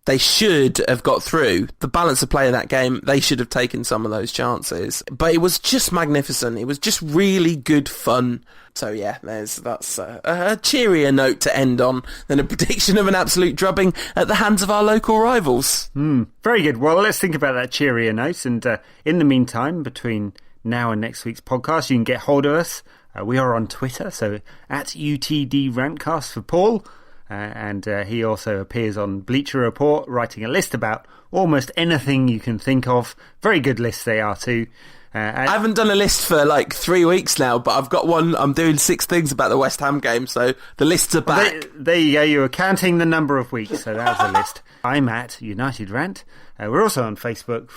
they should have got through. The balance of play in that game, they should have taken some of those chances. But it was just magnificent. It was just really good fun. So yeah, that's a cheerier note to end on than a prediction of an absolute drubbing at the hands of our local rivals. Very good. Well, let's think about that cheerier note. And in the meantime, between now and next week's podcast, you can get hold of us. We are on Twitter, so at UTD Rantcast for Paul. And he also appears on Bleacher Report, writing a list about almost anything you can think of. Very good lists they are too. I haven't done a list for like 3 weeks now, but I've got one. I'm doing 6 things about the West Ham game, so the lists are back. There you go. You were counting the number of weeks, so that was the list. I'm at United Rant. We're also on Facebook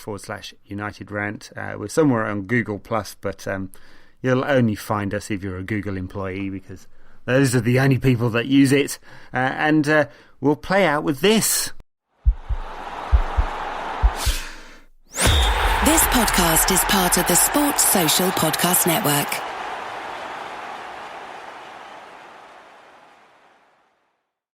/United Rant. We're somewhere on Google+, but you'll only find us if you're a Google employee because those are the only people that use it. And we'll play out with this. This podcast is part of the Sports Social Podcast Network.